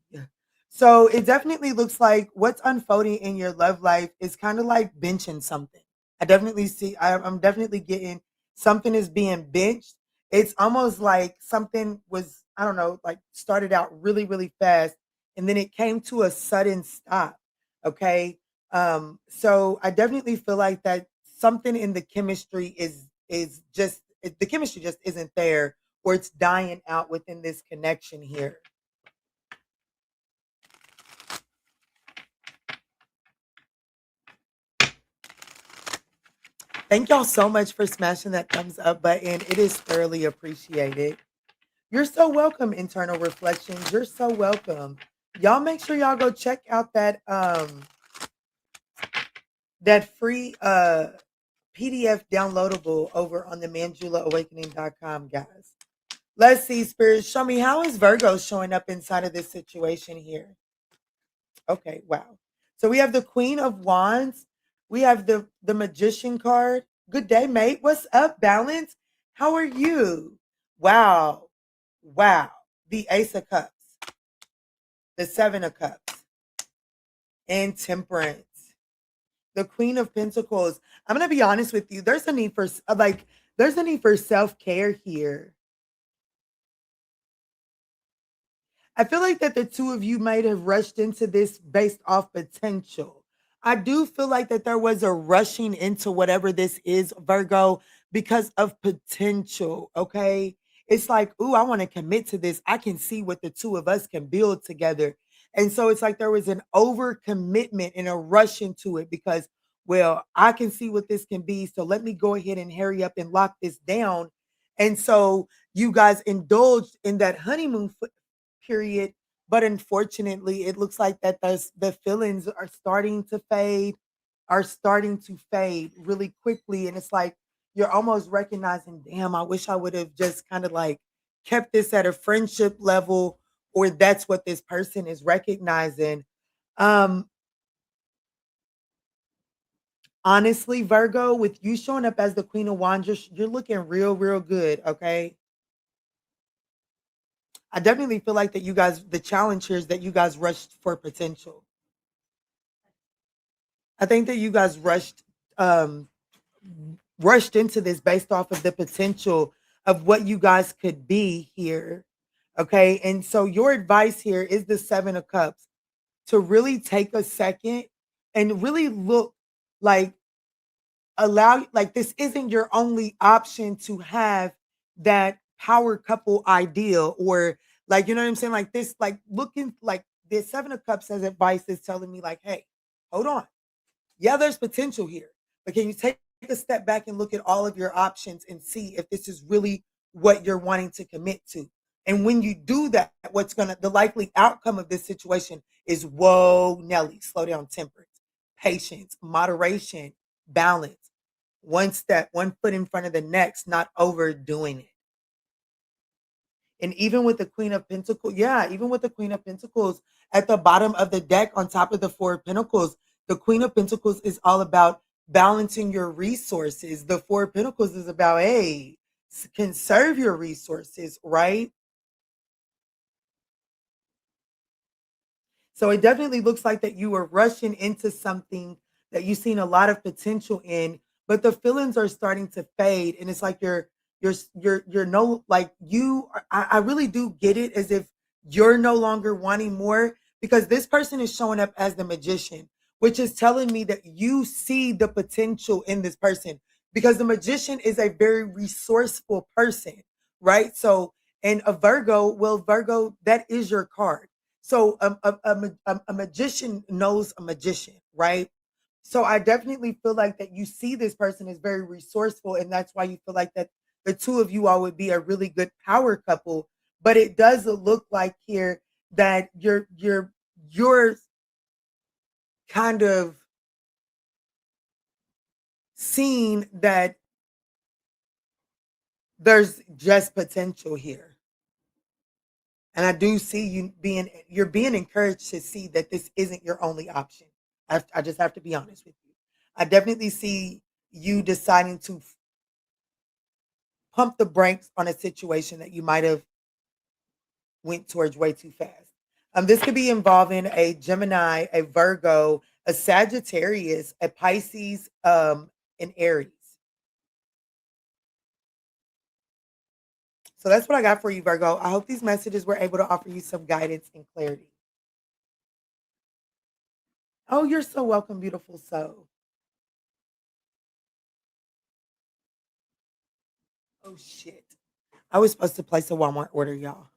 So it definitely looks like what's unfolding in your love life is kind of like benching something. I definitely see, I'm definitely getting something is being benched. It's almost like something was, I don't know, like started out really, really fast and then it came to a sudden stop. Okay. So I definitely feel like that something in the chemistry is just the chemistry just isn't there, or it's dying out within this connection here. Thank y'all so much for smashing that thumbs up button. It is thoroughly appreciated. You're so welcome, internal reflections. You're so welcome. Y'all make sure y'all go check out that free PDF downloadable over on the manjulaawakening.com, guys. Let's see, Spirit. Show me, how is Virgo showing up inside of this situation here? Okay, wow. So we have the Queen of Wands. We have the Magician card. Good day, mate. What's up, Balance? How are you? Wow. Wow. The Ace of Cups, the Seven of Cups, and Temperance. The Queen of Pentacles. I'm gonna be honest with you. There's a need for there's a need for self-care here. I feel like that the two of you might have rushed into this based off potential. I do feel like that there was a rushing into whatever this is, Virgo, because of potential. Okay. It's like, ooh, I want to commit to this. I can see what the two of us can build together. And so it's like there was an overcommitment and a rush into it because, well, I can see what this can be. So let me go ahead and hurry up and lock this down. And so you guys indulged in that honeymoon period. But unfortunately, it looks like that the feelings are starting to fade really quickly. And it's like you're almost recognizing, damn, I wish I would have just kind of like kept this at a friendship level, or that's what this person is recognizing. Um, Honestly, Virgo, with you showing up as the Queen of Wands, you're looking real, real good. Okay. I definitely feel like that you guys, the challenge here is that you guys rushed for potential. I think that you guys um rushed into this based off of the potential of what you guys could be here. Okay? And so your advice here is the 7 of cups, to really take a second and really look, like, allow, like, this isn't your only option to have that power couple ideal, or like, you know what I'm saying, like this, like looking like the 7 of cups as advice is telling me like, hey, hold on, yeah, there's potential here, but can you take a step back and look at all of your options and see if this is really what you're wanting to commit to. And when you do that, the likely outcome of this situation is, whoa, Nelly, slow down, temperance, patience, moderation, balance, one step, one foot in front of the next, not overdoing it. And even with the Queen of Pentacles, yeah, even with the Queen of Pentacles at the bottom of the deck on top of the Four of Pentacles, the Queen of Pentacles is all about balancing your resources. The Four of Pentacles is about, hey, conserve your resources, right? So it definitely looks like that you were rushing into something that you've seen a lot of potential in, but the feelings are starting to fade, and it's like you're no like you. I really do get it as if you're no longer wanting more, because this person is showing up as the magician, which is telling me that you see the potential in this person, because the magician is a very resourceful person, right? So, and a Virgo, well, Virgo, that is your card. So a magician knows a magician, right? So I definitely feel like that you see this person as very resourceful, and that's why you feel like that the two of you all would be a really good power couple. But it does look like here that you're kind of seeing that there's just potential here. And I do see you're being encouraged to see that this isn't your only option. I just have to be honest with you. I definitely see you deciding to pump the brakes on a situation that you might have went towards way too fast. This could be involving a Gemini, a Virgo, a Sagittarius, a Pisces, an Aries. So that's what I got for you, Virgo. I hope these messages were able to offer you some guidance and clarity. Oh, you're so welcome, beautiful soul. Oh shit. I was supposed to place a Walmart order, y'all.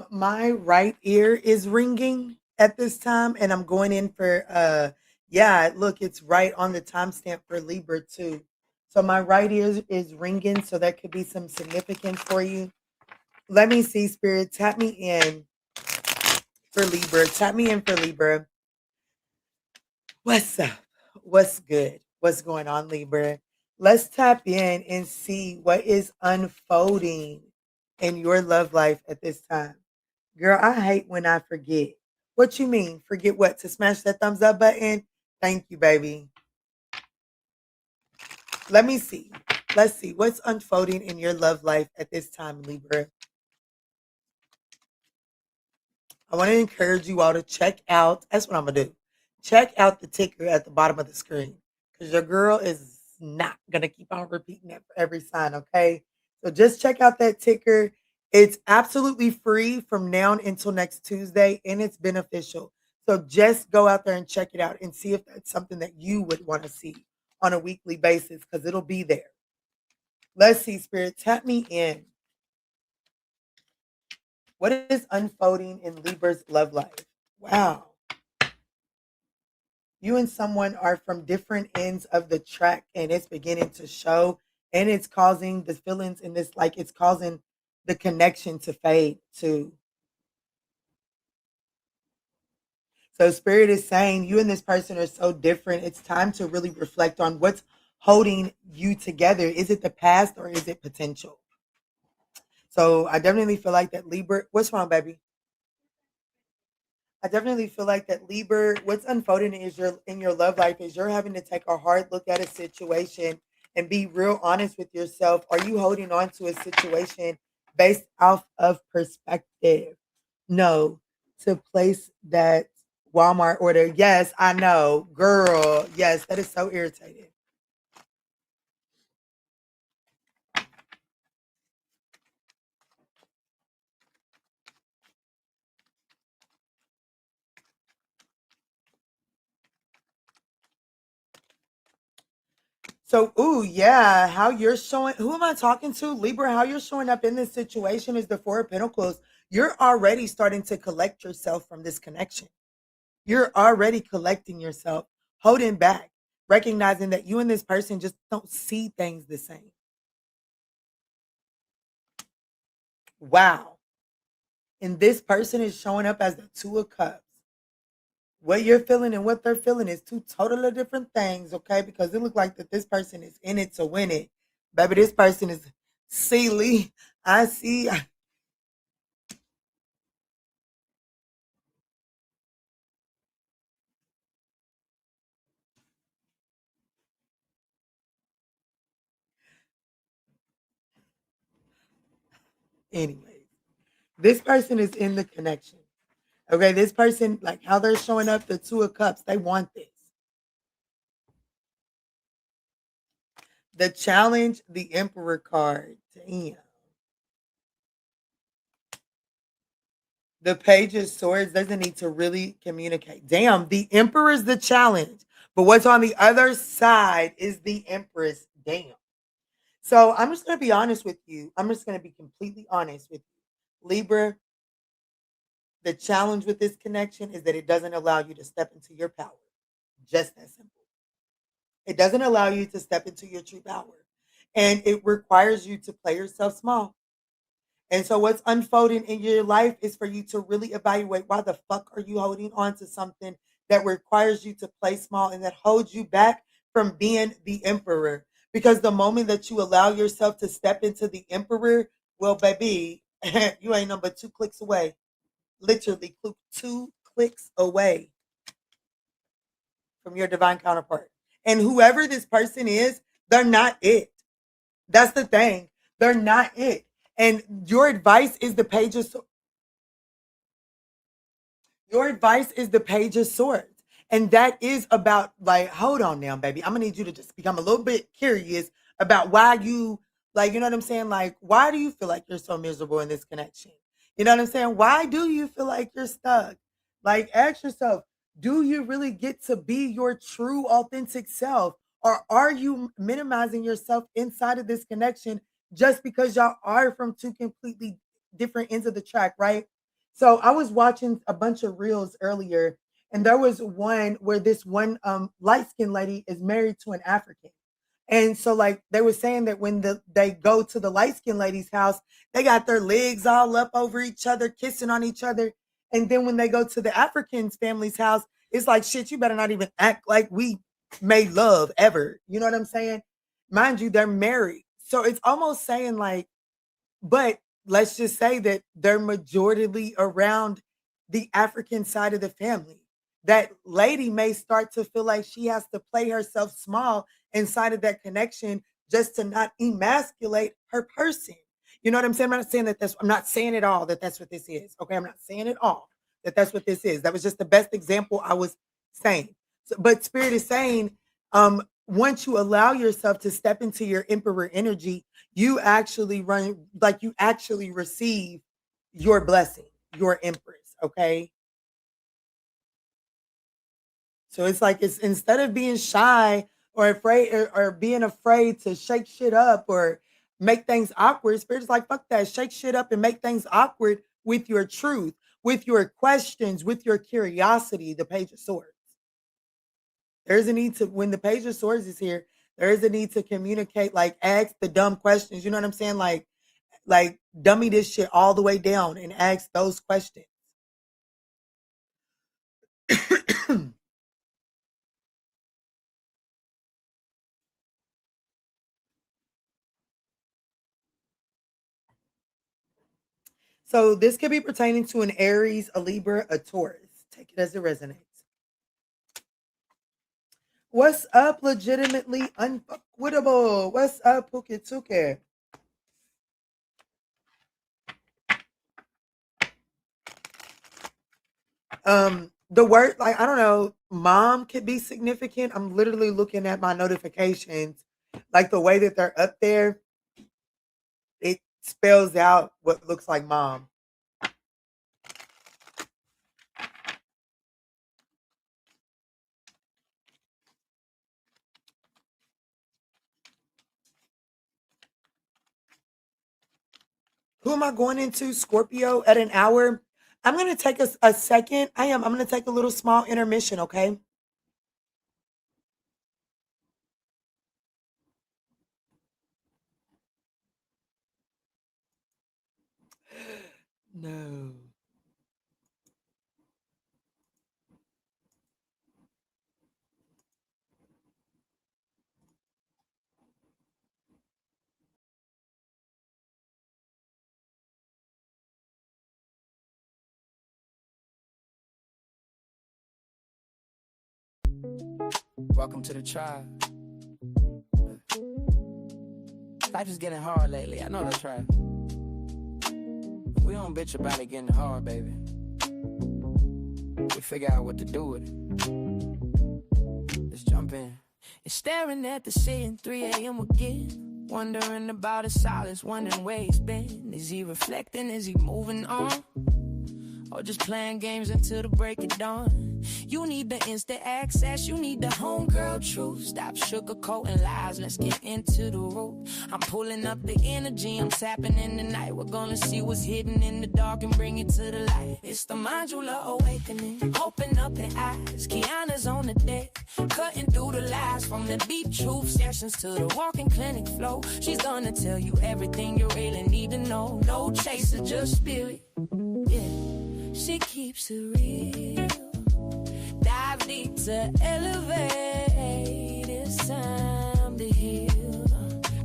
My right ear is ringing at this time, and I'm going in for yeah, look, it's right on the timestamp for Libra too. So my right ear is ringing, so that could be some significance for you. Let me see, Spirit, tap me in for Libra. Tap me in for Libra. What's up? What's good? What's going on, Libra? Let's tap in and see what is unfolding in your love life at this time. Girl, I hate when I forget. What you mean? Forget what? To smash that thumbs up button? Thank you, baby. Let me see. Let's see what's unfolding in your love life at this time, Libra. I want to encourage you all to check out. That's what I'm gonna do. Check out the ticker at the bottom of the screen, because your girl is not gonna keep on repeating it for every sign. Okay, so just check out that ticker. It's absolutely free from now until next Tuesday, and it's beneficial. So just go out there and check it out and see if that's something that you would want to see on a weekly basis, because it'll be there. Let's see, Spirit, tap me in. What is unfolding in Libra's love life? Wow. You and someone are from different ends of the track, and it's beginning to show, and it's causing the feelings in this, like it's causing the connection to fade too. So Spirit is saying you and this person are so different. It's time to really reflect on what's holding you together. Is it the past or is it potential? So I definitely feel like that Libra. What's wrong, baby? I definitely feel like that Libra, what's unfolding is your in your love life is you're having to take a hard look at a situation and be real honest with yourself. Are you holding on to a situation based off of perspective? No, to place that Walmart order. Yes, I know, girl. Yes, that is so irritating. So, ooh, yeah, how you're showing, who am I talking to? Libra, how you're showing up in this situation is the Four of Pentacles. You're already starting to collect yourself from this connection. You're already collecting yourself, holding back, recognizing that you and this person just don't see things the same. Wow. And this person is showing up as the Two of Cups. What you're feeling and what they're feeling is two totally different things, okay? Because it looks like that this person is in it to win it. Baby, this person is silly. I see. Anyways, this person is in the connection. Okay, this person, like how they're showing up, the Two of Cups, they want this. The challenge, the Emperor card. Damn. The Page of Swords doesn't need to really communicate. Damn, the Emperor is the challenge. But what's on the other side is the Empress. Damn. So I'm just going to be honest with you. I'm just going to be completely honest with you. Libra, the challenge with this connection is that it doesn't allow you to step into your power. Just that simple. It doesn't allow you to step into your true power. And it requires you to play yourself small. And so what's unfolding in your life is for you to really evaluate why the fuck are you holding on to something that requires you to play small and that holds you back from being the emperor. Because the moment that you allow yourself to step into the emperor, well, baby, you ain't number 2 clicks away. Literally 2 clicks away from your divine counterpart. And whoever this person is, they're not it. That's the thing. They're not it. And your advice is the Page of Your advice is the Page of Swords. And that is about, like, hold on now, baby. I'm going to need you to just become a little bit curious about why you, like, you know what I'm saying? Like, why do you feel like you're so miserable in this connection? You know what I'm saying? Why do you feel like you're stuck? Like, ask yourself, do you really get to be your true, authentic self? Or are you minimizing yourself inside of this connection just because y'all are from two completely different ends of the track, right? So I was watching a bunch of reels earlier, and there was one where this one light skinned lady is married to an African. And so, like, they were saying that when they go to the light skinned lady's house, they got their legs all up over each other, kissing on each other. And then when they go to the African's family's house, it's like, shit, you better not even act like we made love ever. You know what I'm saying? Mind you, they're married. So it's almost saying, like, but let's just say that they're majority around the African side of the family. That lady may start to feel like she has to play herself small inside of that connection just to not emasculate her person. You know what I'm saying? I'm not saying that I'm not saying at all that that's what this is. Okay. I'm not saying at all that that's what this is. That was just the best example I was saying. So, but Spirit is saying, once you allow yourself to step into your emperor energy, you actually run, like, you actually receive your blessing, your empress. Okay. So it's like, it's instead of being shy or afraid, or being afraid to shake shit up or make things awkward, Spirit's like, fuck that. Shake shit up and make things awkward with your truth, with your questions, with your curiosity, the Page of Swords. There's a need to, when the Page of Swords is here, there is a need to communicate, like, ask the dumb questions. You know what I'm saying? Like dummy this shit all the way down and ask those questions. So this could be pertaining to an Aries, a Libra, a Taurus. Take it as it resonates. What's up, legitimately unfuckwittable? What's up, Pukituke? The word, like, I don't know, mom could be significant. I'm literally looking at my notifications, like the way that they're up there, it spells out what looks like mom. Who am I going into? Scorpio at an hour. I'm going to take a second. I'm going to take a little small intermission, okay? No. Welcome to the tribe. Life is getting hard lately. I know that's right. We don't bitch about it getting hard, baby. We figure out what to do with it. Let's jump in. And staring at the ceiling, 3 a.m. again. Wondering about his silence, wondering where he's been. Is he reflecting? Is he moving on? Or just playing games until the break of dawn? You need the instant access, you need the homegirl truth. Stop sugarcoating lies, let's get into the root. I'm pulling up the energy, I'm tapping in the night. We're gonna see what's hidden in the dark and bring it to the light. It's the Manjula Awakening, open up your eyes. Kiana's on the deck, cutting through the lies. From the deep truth sessions to the walking clinic flow. She's gonna tell you everything you really need to know. No chaser, just spirit, yeah. She keeps it real. Dive deep to elevate. It's time to heal.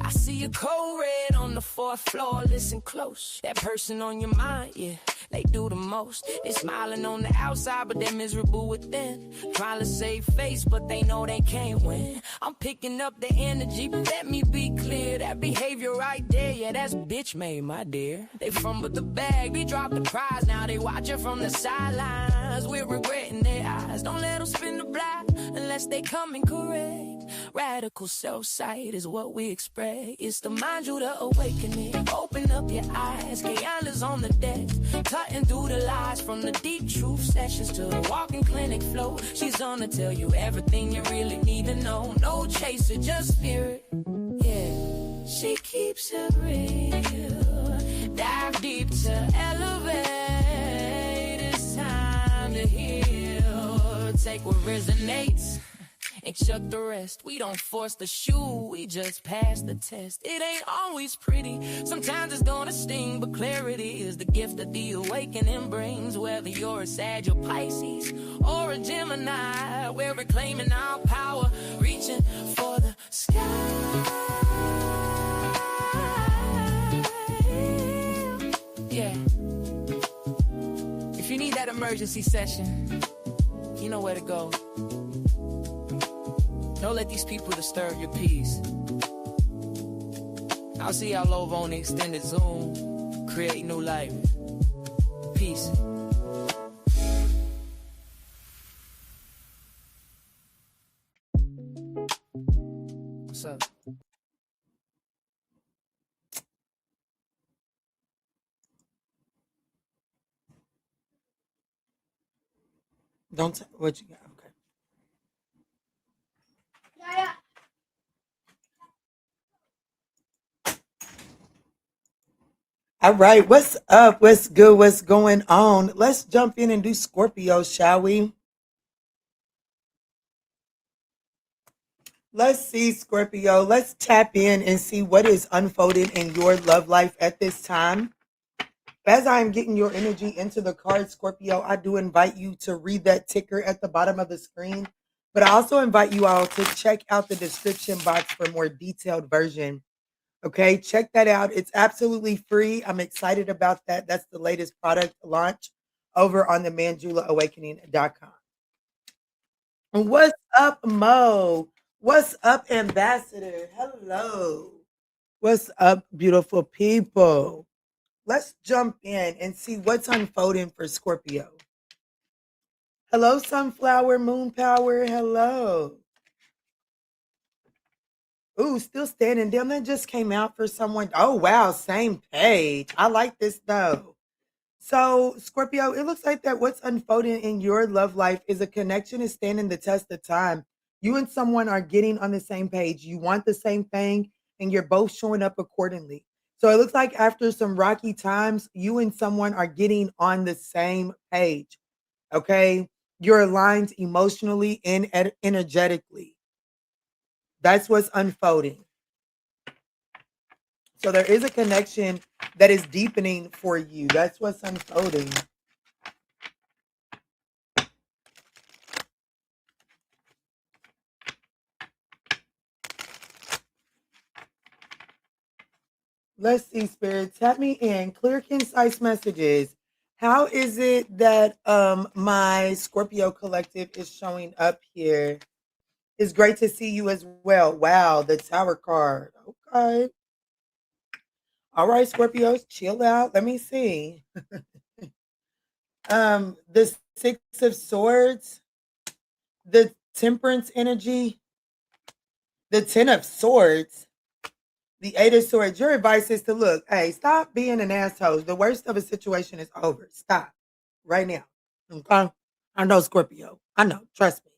I see a cold red on the 4th floor. Listen close. That person on your mind, yeah, they do the most. They smiling on the outside, but they're miserable within. Trying to save face, but they know they can't win. I'm picking up the energy, but let me be clear. That behavior right there, yeah, that's bitch made, my dear. They fumbled the bag, they dropped the prize. Now they watching from the sidelines. We're regretting their eyes. Don't let them spin the block unless they coming correct. Radical self-sight is what we expect. It's the Manjula Awakening. Open up your eyes. Kiana's on the deck, cutting through the lies. From the deep truth sessions to the walking clinic flow. She's gonna tell you everything you really need to know. No chaser, just spirit, yeah. She keeps it real. Dive deep to elevate. It's time to heal. Take what resonates and chuck the rest. We don't force the shoe, we just pass the test. It ain't always pretty, sometimes it's gonna sting, but clarity is the gift that the awakening brings. Whether you're a Sag or Pisces or a Gemini, we're reclaiming our power, reaching for the sky. Yeah. If you need that emergency session, you know where to go. Don't let these people disturb your peace. I'll see y'all over on the extended Zoom. Create new life. Peace. What's up? Don't what you got? Okay. All right, what's up? What's good? What's going on? Let's jump in and do Scorpio, shall we? Let's see, Scorpio. Let's tap in and see what is unfolding in your love life at this time. As I'm getting your energy into the card, Scorpio, I do invite you to read that ticker at the bottom of the screen. But I also invite you all to check out the description box for a more detailed version. Okay, check that out. It's absolutely free. I'm excited about that. That's the latest product launch over on the manjulaawakening.com. And what's up, Mo? What's up, Ambassador? Hello. What's up, beautiful people? Let's jump in and see what's unfolding for Scorpio. Hello, Sunflower, Moon Power. Hello. Ooh, still standing. Damn, that just came out for someone. Oh, wow. Same page. I like this, though. So, Scorpio, it looks like that what's unfolding in your love life is a connection is standing the test of time. You and someone are getting on the same page. You want the same thing, and you're both showing up accordingly. So it looks like after some rocky times, you and someone are getting on the same page. Okay. You're aligned emotionally and energetically. That's what's unfolding. So there is a connection that is deepening for you. That's what's unfolding. Let's see, Spirit. Tap me in. Clear, concise messages. How is it that my Scorpio collective is showing up here? It's great to see you as well. Wow, the Tower card. Okay. All right, Scorpios, chill out. Let me see. The Six of Swords, the Temperance energy, the Ten of Swords, the Eight of Swords. Your advice is to look, hey, stop being an asshole. The worst of a situation is over. Stop right now. Okay? I know, Scorpio. I know. Trust me.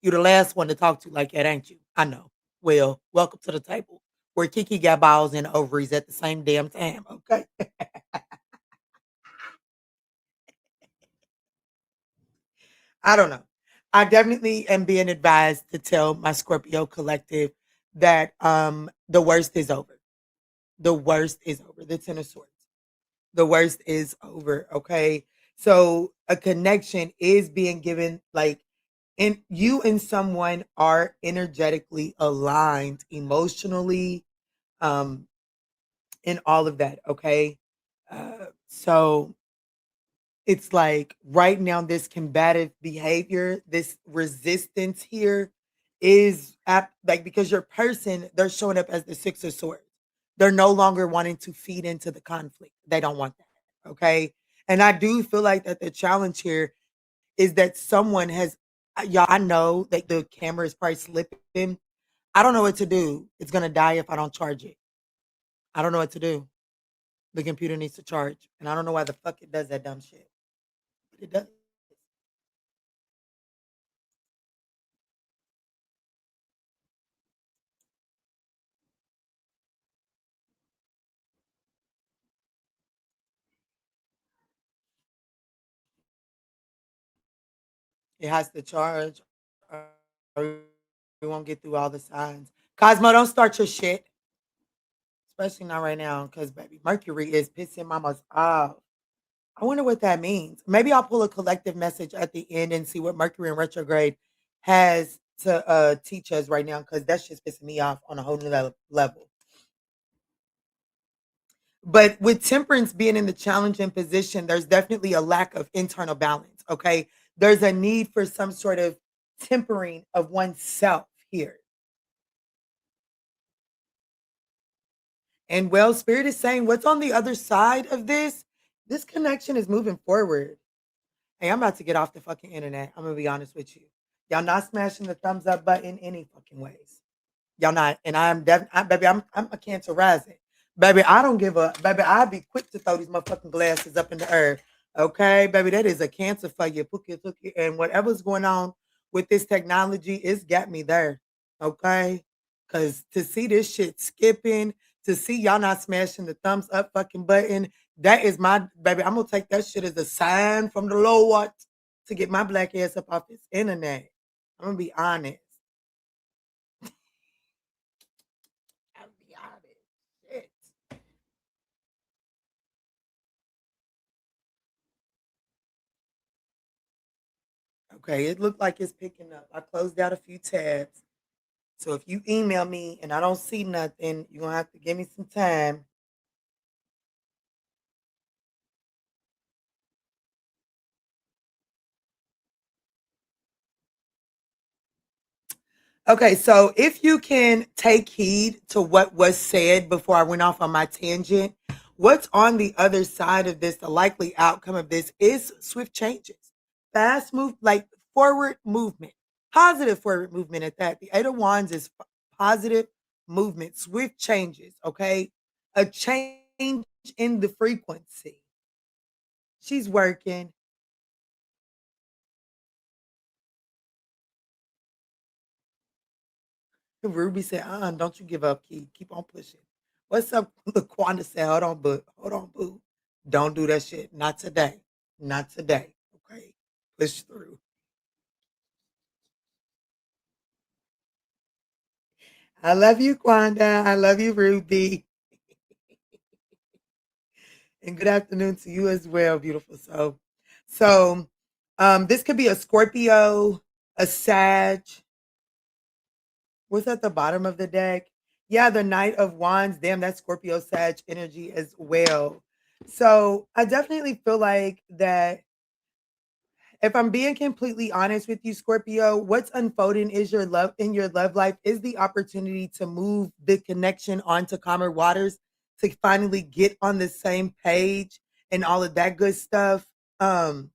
You the last one to talk to like that, ain't you? I know. Well, welcome to the table where Kiki got balls and ovaries at the same damn time. Okay. I don't know. I definitely am being advised to tell my Scorpio collective that the worst is over. The worst is over. The Ten of Swords. The worst is over. Okay. So a connection is being given, like, and you and someone are energetically aligned emotionally, um, and all of that. Okay. So it's like right now, this combative behavior, this resistance here is like because your person, they're showing up as the Six of Swords. They're no longer wanting to feed into the conflict. They don't want that. Okay. And I do feel like that the challenge here is that someone has, y'all, I know that the camera is probably slipping. I don't know what to do. It's going to die if I don't charge it. I don't know what to do. The computer needs to charge. And I don't know why the fuck it does that dumb shit. But it does. It has to charge, or we won't get through all the signs. Cosmo, don't start your shit, especially not right now, because baby, Mercury is pissing mamas off. I wonder what that means. Maybe I'll pull a collective message at the end and see what Mercury in retrograde has to teach us right now, because that's just pissing me off on a whole new level. But with temperance being in the challenging position, there's definitely a lack of internal balance. Okay. There's a need for some sort of tempering of oneself here. And well, Spirit is saying what's on the other side of this? This connection is moving forward. Hey, I'm about to get off the fucking internet. I'm gonna be honest with you. Y'all not smashing the thumbs up button any fucking ways. Y'all not, and baby, I'm a Cancer rising. Baby, I don't give a baby, I'd be quick to throw these motherfucking glasses up in the air. Okay, baby, that is a Cancer for you, pookie, pookie. And whatever's going on with this technology, it's got me there. Okay. Cause to see this shit skipping, to see y'all not smashing the thumbs up fucking button, that is my baby. I'm gonna take that shit as a sign from the Lord to get my black ass up off this internet. I'm gonna be honest. I'm gonna be honest. Shit. Okay, it looked like it's picking up. I closed out a few tabs. So if you email me and I don't see nothing, you're gonna have to give me some time. Okay, so if you can take heed to what was said before I went off on my tangent, what's on the other side of this, the likely outcome of this is swift changes, fast move, like forward movement, positive forward movement at that. The Eight of Wands is positive movement, swift changes, okay? A change in the frequency. She's working. Ruby said, don't you give up, Key. Keep on pushing. What's up? Laquanda said, hold on, boo. Don't do that shit. Not today. Not today. Okay. Push through. I love you, Quanda. I love you, Ruby. And good afternoon to you as well, beautiful soul. So this could be a Scorpio, a Sag. What's at the bottom of the deck? Yeah, the Knight of Wands. Damn, that's Scorpio Sag energy as well. So I definitely feel like that if I'm being completely honest with you, Scorpio, what's unfolding is your love in your love life is the opportunity to move the connection onto calmer waters, to finally get on the same page and all of that good stuff. Um,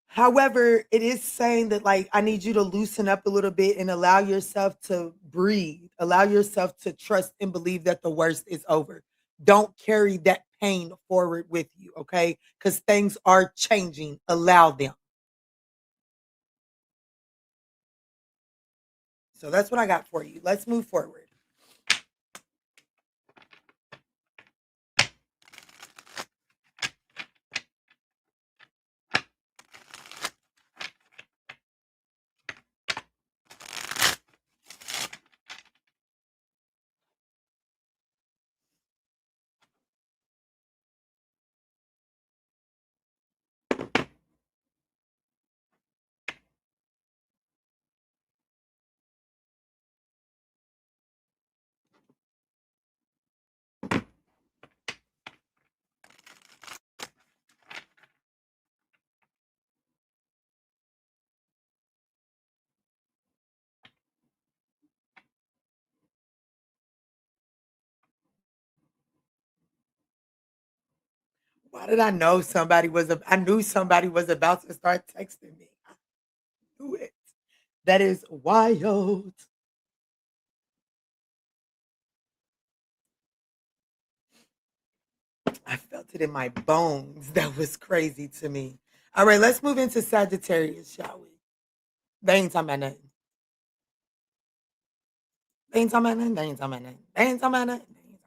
However, it is saying that like I need you to loosen up a little bit and allow yourself to breathe, allow yourself to trust and believe that the worst is over. Don't carry that pain forward with you, okay? Because things are changing. Allow them. So that's what I got for you. Let's move forward. Why did I know I knew somebody was about to start texting me. I knew it. That is wild. I felt it in my bones. That was crazy to me. All right, let's move into Sagittarius, shall we? They ain't talking about nothing. They ain't talking about nothing. They ain't talking about nothing. They ain't talking about nothing. They ain't talking about.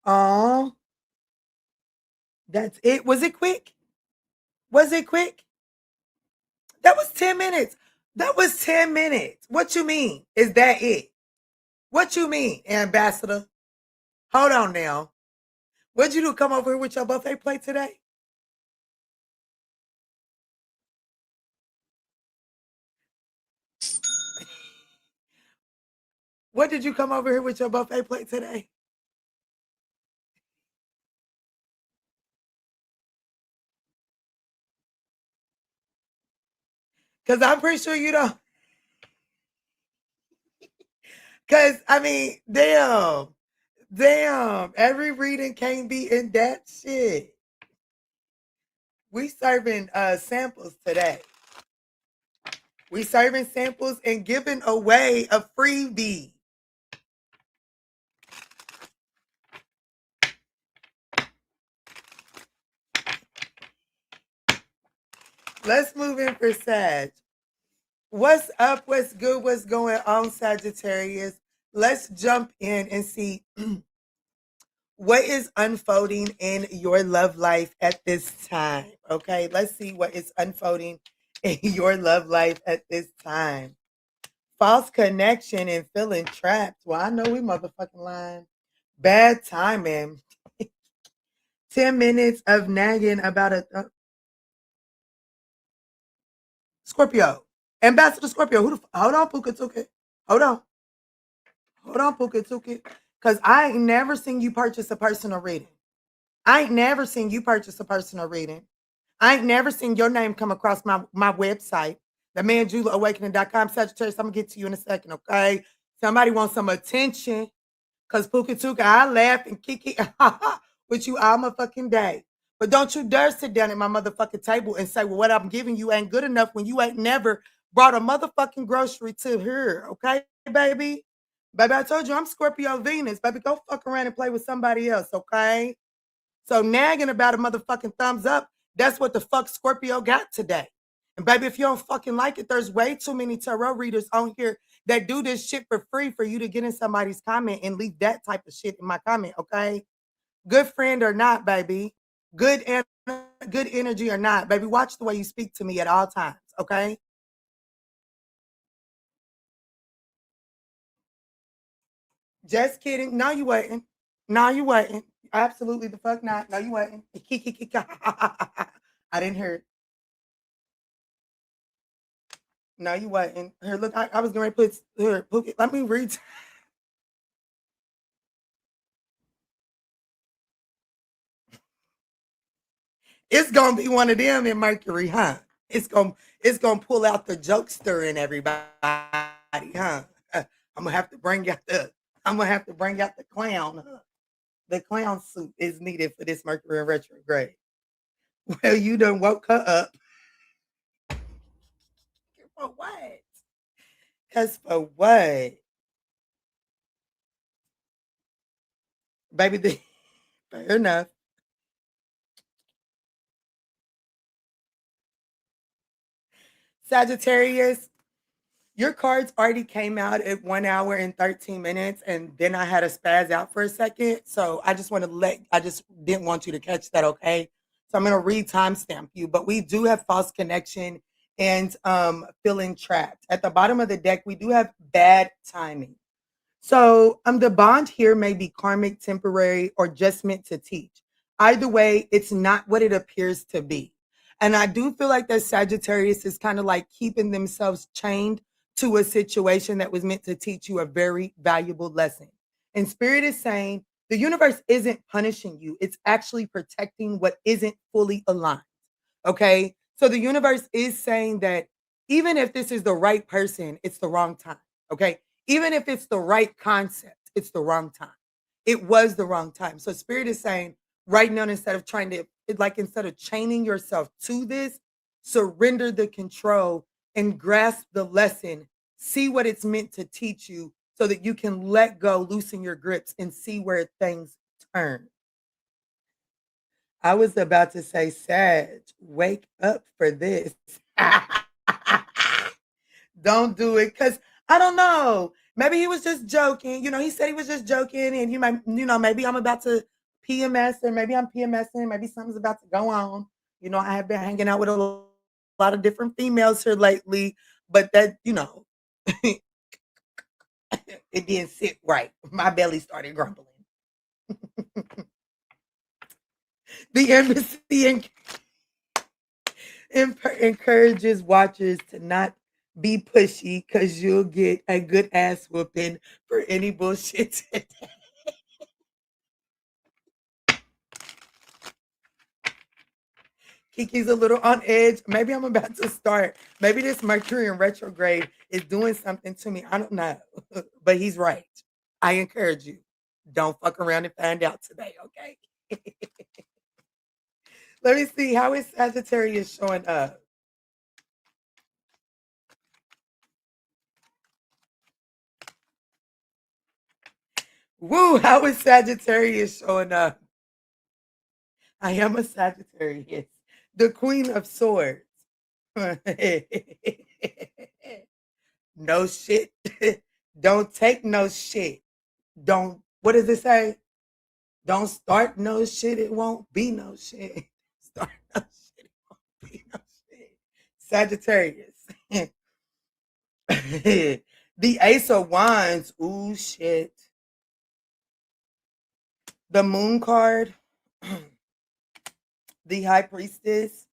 Oh, that's it. Was it quick? Was it quick? That was 10 minutes. That was 10 minutes. What you mean? Is that it? What you mean, Ambassador? Hold on now. What'd you do? Come over here with your buffet plate today? What did you come over here with your buffet plate today? Because I'm pretty sure you don't. Because, I mean, damn. Every reading can't be in that shit. We serving samples today. We serving samples and giving away a freebie. Let's move in for Sag. What's up? What's good? What's going on, Sagittarius? Let's jump in and see what is unfolding in your love life at this time. Okay, let's see what is unfolding in your love life at this time. False connection and feeling trapped. Well, I know we motherfucking lying. Bad timing. 10 minutes of nagging about a Scorpio. Ambassador Scorpio. Hold on, Puka Tuka. Hold on. Hold on, Puka Tuka. Because I ain't never seen you purchase a personal reading. I ain't never seen you purchase a personal reading. I ain't never seen your name come across my website, the manjulaawakening.com. Sagittarius, I'm going to get to you in a second, okay? Somebody wants some attention because Puka Tuka, I laugh and kiki with you all motherfucking day. But don't you dare sit down at my motherfucking table and say, well, what I'm giving you ain't good enough when you ain't never brought a motherfucking grocery to here, okay, baby? Baby, I told you I'm Scorpio Venus. Baby, go fuck around and play with somebody else, okay? So nagging about a motherfucking thumbs up That's what the fuck Scorpio got today. And baby, if you don't fucking like it, there's way too many tarot readers on here that do this shit for free for you to get in somebody's comment and leave that type of shit in my comment, okay? Good friend or not, baby. Good and good energy or not, baby. Watch the way you speak to me at all times, okay? Just kidding. No, you wasn't. No, you wasn't. Absolutely the fuck not. No, you wasn't. I didn't hear it. No, you wasn't. Here, look, I was going to put here. Let me read. It's gonna be one of them in Mercury, huh? It's gonna pull out the jokester in everybody, huh? I'm gonna have to bring out the clown. Huh? The clown suit is needed for this Mercury retrograde. Well, you done woke her up. For what? Cause for what? Baby, fair enough. Sagittarius, your cards already came out at 1 hour and 13 minutes, and then I had a spaz out for a second. So I just didn't want you to catch that, okay? So I'm gonna timestamp you, but we do have false connection and feeling trapped. At the bottom of the deck, we do have bad timing. So the bond here may be karmic, temporary, or just meant to teach. Either way, it's not what it appears to be. And I do feel like that Sagittarius is kind of like keeping themselves chained to a situation that was meant to teach you a very valuable lesson. And Spirit is saying the universe isn't punishing you, it's actually protecting what isn't fully aligned. Okay. So the universe is saying that even if this is the right person, it's the wrong time. Okay. Even if it's the right concept, it's the wrong time. It was the wrong time. So Spirit is saying right now, instead of chaining yourself to this, surrender the control and grasp the lesson, see what it's meant to teach you so that you can let go, loosen your grips, and see where things turn. I was about to say, Sag, wake up for this. Don't do it because I don't know. Maybe he was just joking. He said he was just joking, and maybe I'm about to PMS, or maybe I'm PMSing. Maybe something's about to go on. I have been hanging out with a lot of different females here lately, but that, it didn't sit right. My belly started grumbling. The embassy encourages watchers to not be pushy because you'll get a good ass whooping for any bullshit today. Kiki's a little on edge. Maybe I'm about to start. Maybe this Mercury in retrograde is doing something to me. I don't know. But he's right. I encourage you. Don't fuck around and find out today, okay? Let me see. How is Sagittarius showing up? Woo, how is Sagittarius showing up? I am a Sagittarius, the Queen of Swords. No shit. Don't take no shit. What does it say? Don't start no shit. It won't be no shit. Start no shit. It won't be no shit. Sagittarius. The Ace of Wands. Ooh, shit. The Moon card. The High Priestess.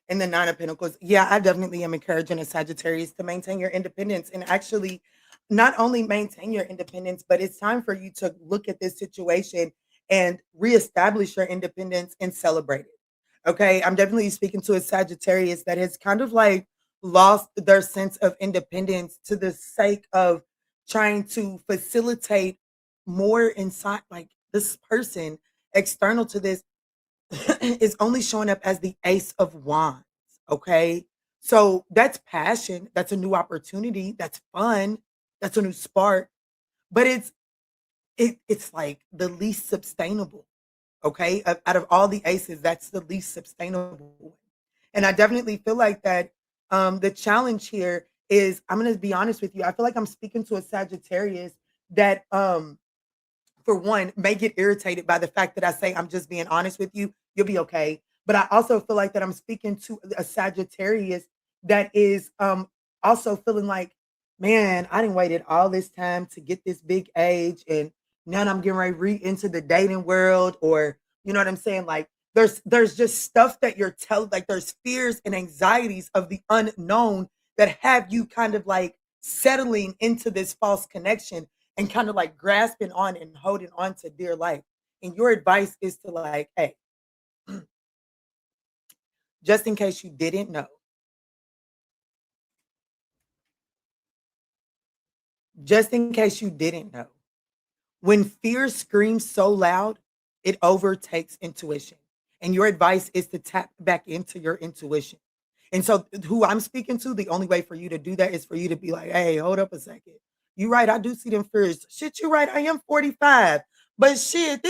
And the Nine of Pentacles. Yeah, I definitely am encouraging a Sagittarius to maintain your independence and actually not only maintain your independence, but it's time for you to look at this situation and reestablish your independence and celebrate it. Okay. I'm definitely speaking to a Sagittarius that has kind of like lost their sense of independence to the sake of trying to facilitate more inside, like this person external to this is only showing up as the Ace of Wands. Okay. So that's passion. That's a new opportunity. That's fun. That's a new spark. But it's like the least sustainable. Okay. Out of all the aces, that's the least sustainable one. And I definitely feel like that the challenge here is, I'm going to be honest with you. I feel like I'm speaking to a Sagittarius that for one, may get irritated by the fact that I say I'm just being honest with you. You'll be okay. But I also feel like that I'm speaking to a Sagittarius that is also feeling like, man, I didn't waited all this time to get this big age, and now I'm getting ready to re into the dating world, or you know what I'm saying? Like there's just stuff that you're telling, like there's fears and anxieties of the unknown that have you kind of like settling into this false connection and kind of like grasping on and holding on to dear life. And your advice is to like, hey, just in case you didn't know, just in case you didn't know, when fear screams so loud, it overtakes intuition. And your advice is to tap back into your intuition. And so, who I'm speaking to, the only way for you to do that is for you to be like, hey, hold up a second. You right, I do see them fears. Shit, you right, I am 45. But shit,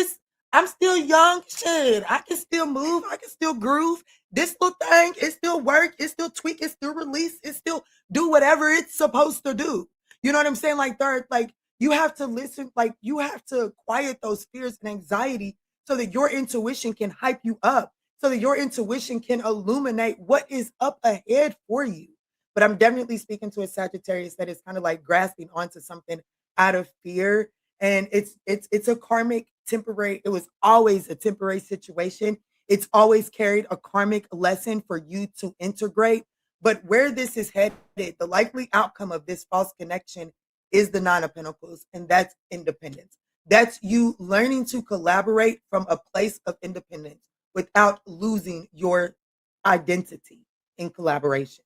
I'm still young. Shit, I can still move, I can still groove. This little thing, it still work, it still tweak, it still release, it still do whatever it's supposed to do. You know what I'm saying? Like, third, like you have to listen, like you have to quiet those fears and anxiety so that your intuition can hype you up, so that your intuition can illuminate what is up ahead for you. But I'm definitely speaking to a Sagittarius that is kind of like grasping onto something out of fear. And it's a karmic temporary, it was always a temporary situation. It's always carried a karmic lesson for you to integrate. But where this is headed, the likely outcome of this false connection is the Nine of Pentacles, and that's independence. That's you learning to collaborate from a place of independence without losing your identity in collaboration.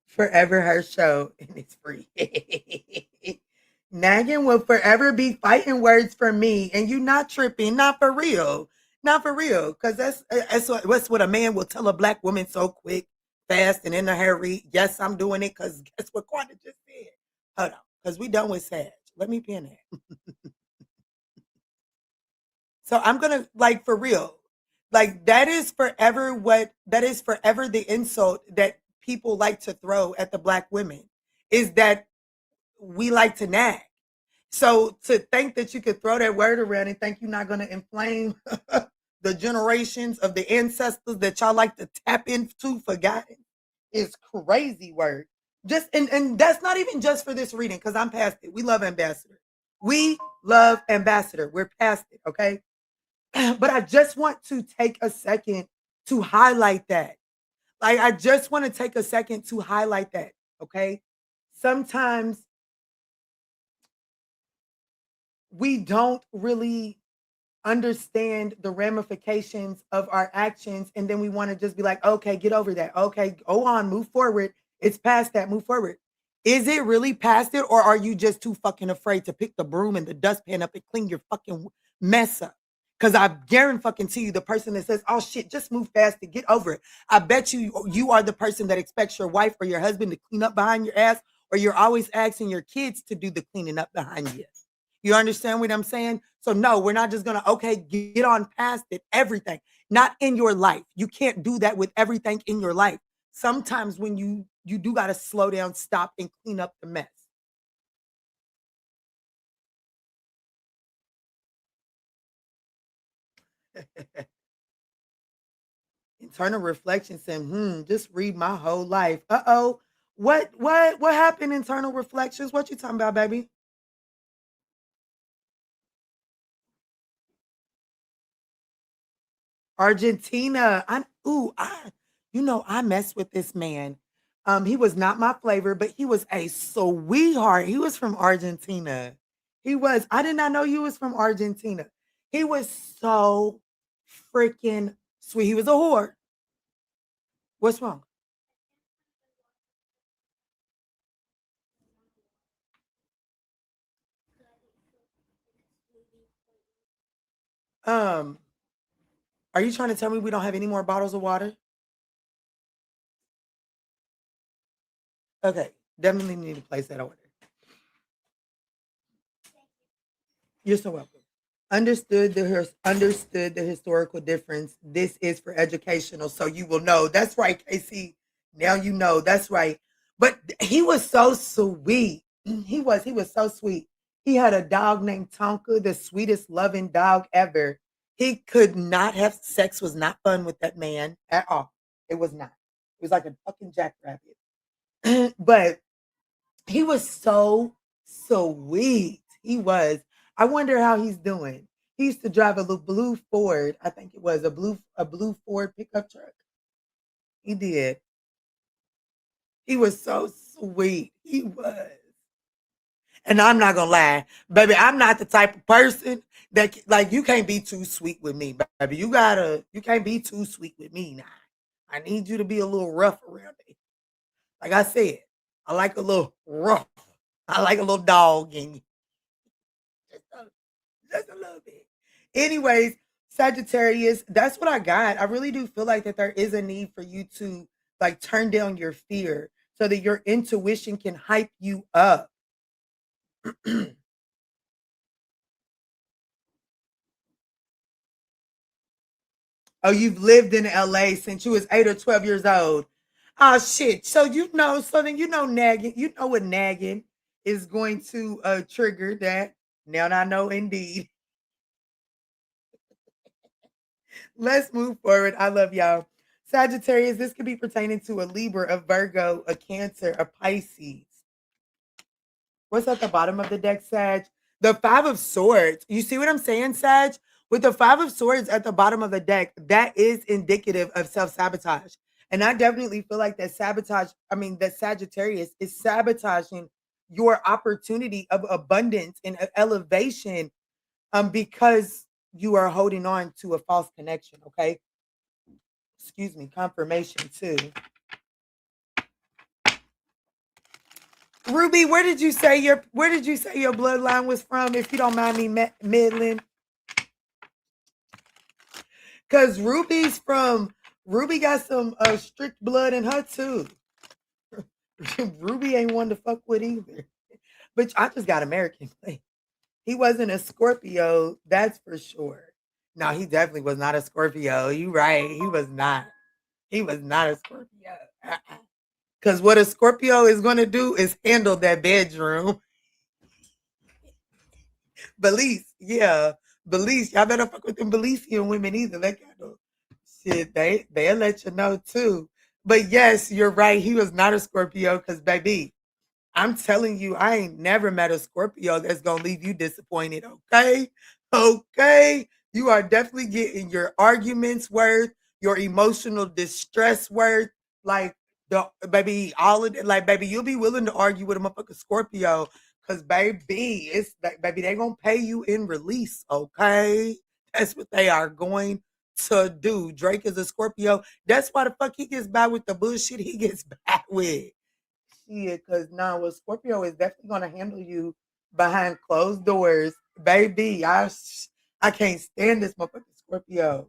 Forever her show, and it's free. Nagging will forever be fighting words for me, and you not tripping, not for real, not for real, because that's what a man will tell a black woman so quick, fast, and in a hurry. Yes, I'm doing it because guess what Quanta just said. Hold on, because we done with Sag. Let me pin that. So I'm gonna like for real, like that is forever the insult that people like to throw at the black women is that we like to nag. So to think that you could throw that word around and think you're not gonna inflame the generations of the ancestors that y'all like to tap into for guidance is crazy word. Just and that's not even just for this reading because I'm past it. We love Ambassador. We love Ambassador. We're past it, okay? But I just want to take a second to highlight that. Like, I just want to take a second to highlight that. Okay. Sometimes we don't really understand the ramifications of our actions. And then we want to just be like, okay, get over that. Okay, go on, move forward. It's past that, move forward. Is it really past it? Or are you just too fucking afraid to pick the broom and the dustpan up and clean your fucking mess up? Because I guarantee fucking to you, the person that says, oh shit, just move fast to get over it. I bet you are the person that expects your wife or your husband to clean up behind your ass, or you're always asking your kids to do the cleaning up behind you. You understand what I'm saying? So no, we're not just gonna okay get on past it. Everything, not in your life. You can't do that with everything in your life. Sometimes when you do gotta slow down, stop, and clean up the mess. Internal reflection saying, just read my whole life. Uh-oh. What happened? Internal reflections? What you talking about, baby? Argentina. I messed with this man. He was not my flavor, but he was a sweetheart. He was from Argentina. He was. I did not know he was from Argentina. He was so freaking sweet. He was a whore. What's wrong? Um, Are you trying to tell me we don't have any more bottles of water? Okay, definitely need to place that order. You're so welcome. Understood the historical difference. This is for educational, so you will know. That's right, Casey. Now you know. That's right. But he was so sweet. He was so sweet. He had a dog named Tonka, the sweetest loving dog ever. He could not have sex. Was not fun with that man at all. It was not. It was like a fucking jackrabbit. But he was so sweet. He was. I wonder how he's doing. He used to drive a little blue Ford. I think it was a blue Ford pickup truck. He did. He was so sweet. He was. And I'm not gonna lie, baby. I'm not the type of person that like you can't be too sweet with me, baby. You can't be too sweet with me now. I need you to be a little rough around me. Like I said, I like a little rough. I like a little dog in you. Just a little bit. Anyways, Sagittarius, that's what I got. I really do feel like that there is a need for you to like turn down your fear so that your intuition can hype you up. Oh, you've lived in LA since you was 8 or 12 years old. Oh shit. So then you know nagging, you know what nagging is going to trigger that. Now I know indeed. Let's move forward. I love y'all. Sagittarius, this could be pertaining to a Libra, a Virgo, a Cancer, a Pisces. What's at the bottom of the deck, Sag? The Five of Swords. You see what I'm saying, Sag? With the Five of Swords at the bottom of the deck, that is indicative of self sabotage. And I definitely feel like that Sagittarius is sabotaging your opportunity of abundance and elevation because you are holding on to a false connection, okay? Excuse me, confirmation too. Ruby, where did you say your bloodline was from? If you don't mind me middling, because Ruby got some strict blood in her too. Ruby ain't one to fuck with either. But I just got American play. He wasn't a Scorpio, that's for sure. No, he definitely was not a Scorpio. You right, he was not. He was not a Scorpio. Because what a Scorpio is going to do is handle that bedroom. Belize, yeah. Belize, y'all better fuck with them Belizean women either. They got no shit. They'll let you know too. But yes, you're right. He was not a Scorpio because baby, I'm telling you, I ain't never met a Scorpio that's gonna leave you disappointed. Okay. Okay. You are definitely getting your arguments worth, your emotional distress worth. Like the baby, all of it, like baby, you'll be willing to argue with a motherfucking Scorpio. Cause baby, it's like baby, they gonna pay you in release, okay? That's what they are going to do. Drake is a Scorpio. That's why the fuck he gets by with the bullshit he gets by with. Shit, because now a Scorpio is definitely gonna handle you behind closed doors. Baby, I can't stand this motherfucking Scorpio.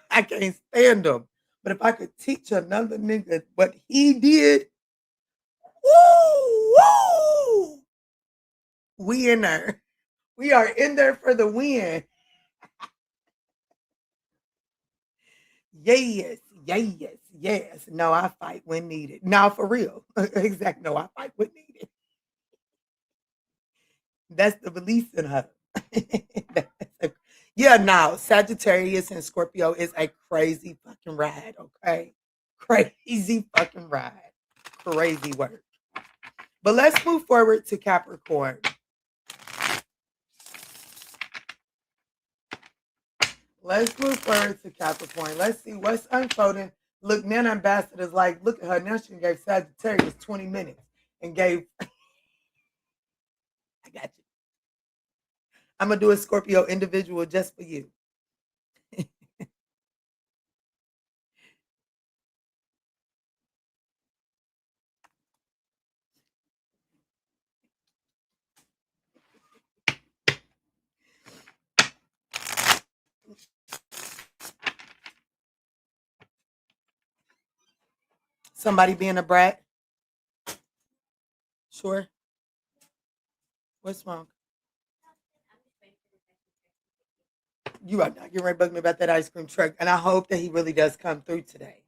I can't stand him. But if I could teach another nigga what he did, woo, woo, we in there. We are in there for the win. Yes, yes, yes. No, I fight when needed. Now for real. Exactly. No, I fight when needed. That's the belief in her. Yeah, now Sagittarius and Scorpio is a crazy fucking ride, okay? Crazy fucking ride. Crazy work. But let's move forward to Capricorn. Let's move forward to Capricorn. Let's see what's unfolding. Look, Nana Ambassador's like, look at her. Now she gave Sagittarius 20 minutes and gave, I got you. I'm going to do a Scorpio individual just for you. Somebody being a brat? Sure. What's wrong? You are not getting ready to bug me about that ice cream truck. And I hope that he really does come through today.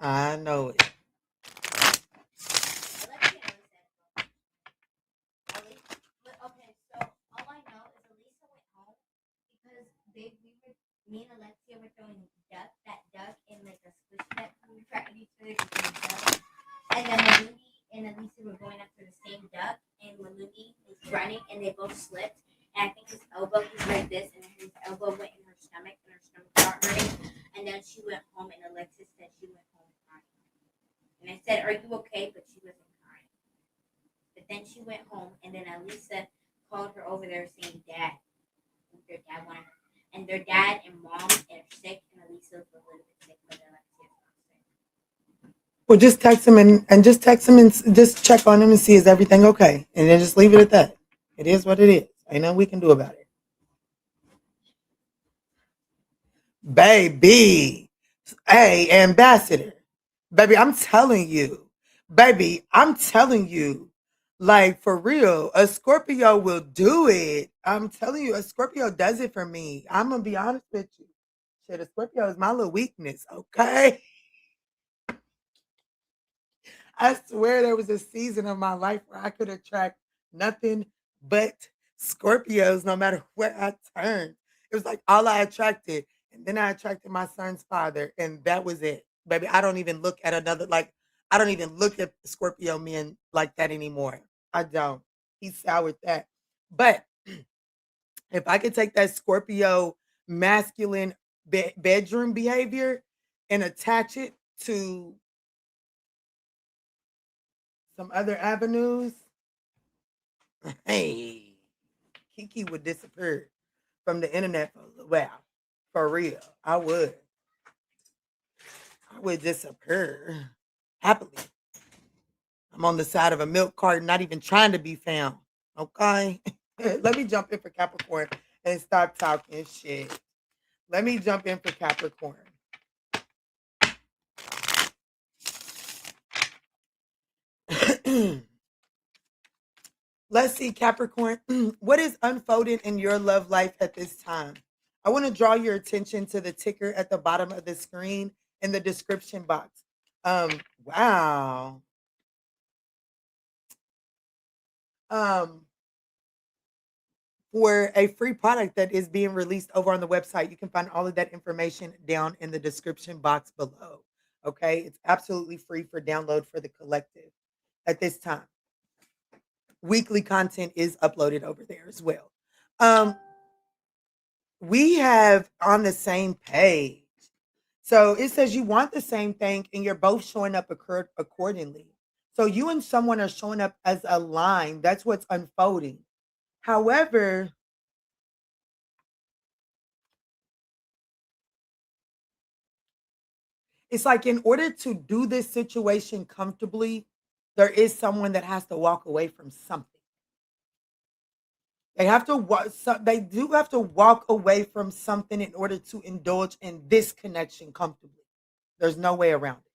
I know it. Me and Alexia were throwing that duck in like a squish that we were trying to each other. And then Malumi and Elisa were going after the same duck, and Malumi was running, and they both slipped. And I think his elbow was like this, and his elbow went in her stomach, and her stomach started hurting. And then she went home, and Alexis said she went home crying. And I said, "Are you okay?" But she wasn't crying. But then she went home, and then Elisa called her over there saying, "Dad, their dad wanted her." And their dad and mom are sick, and Elisa's a little bit sick, but Alexia's not sick. Well, just text him and just text him and just check on him and see is everything okay, and then just leave it at that. It is what it is. Ain't nothing we can do about it, baby. Hey, ambassador, baby, I'm telling you, baby, I'm telling you, like for real, a Scorpio will do it. I'm telling you, a Scorpio does it for me. I'm gonna be honest with you. Shit, a Scorpio is my little weakness, okay? I swear there was a season of my life where I could attract nothing but Scorpios no matter where I turned. It was like all I attracted. And then I attracted my son's father, and that was it. Baby, I don't even look at another, like, I don't even look at Scorpio men like that anymore. I don't. He soured that. But if I could take that Scorpio masculine bedroom behavior and attach it to some other avenues, hey, Kiki would disappear from the internet for a little while. For real. I would. I would disappear. Happily. I'm on the side of a milk carton, not even trying to be found. Okay? Let me jump in for Capricorn and stop talking shit. Let me jump in for Capricorn. Let's see, Capricorn. What is unfolding in your love life at this time? I want to draw your attention to the ticker at the bottom of the screen in the description box. Wow. Um, for a free product that is being released over on the website, you can find all of that information down in the description box below. Okay, it's absolutely free for download for the collective at this time. Weekly content is uploaded over there as well. Um, we have on the same page. So it says you want the same thing and you're both showing up accordingly. So you and someone are showing up as a line. That's what's unfolding. However, it's like in order to do this situation comfortably, there is someone that has to walk away from something. They have to they do have to walk away from something in order to indulge in this connection comfortably. There's no way around it.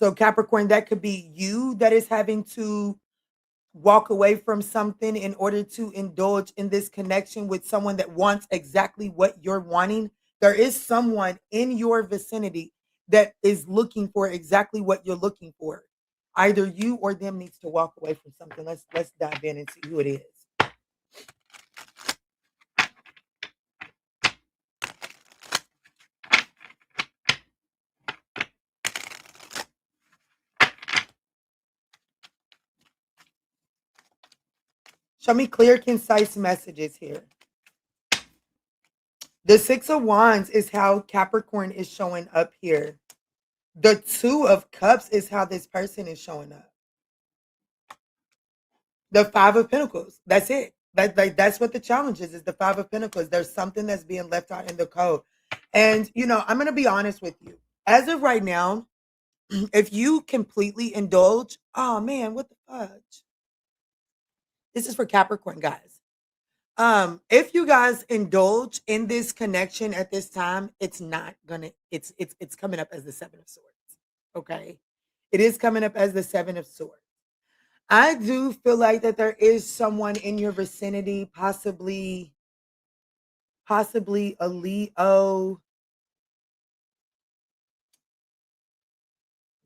So Capricorn, that could be you that is having to walk away from something in order to indulge in this connection with someone that wants exactly what you're wanting. There is someone in your vicinity that is looking for exactly what you're looking for. Either you or them needs to walk away from something. Let's dive in and see who it is. Show me clear, concise messages here. The Six of Wands is how Capricorn is showing up here. The Two of Cups is how this person is showing up. The Five of Pentacles. That's it. That's what the challenge is the Five of Pentacles. There's something that's being left out in the code. And, I'm going to be honest with you. As of right now, if you completely indulge, oh man, what the fudge? This is for Capricorn, guys. If you guys indulge in this connection at this time, it's not gonna, it's coming up as the Seven of Swords. Okay. It is coming up as the Seven of Swords. I do feel like that there is someone in your vicinity, possibly a Leo,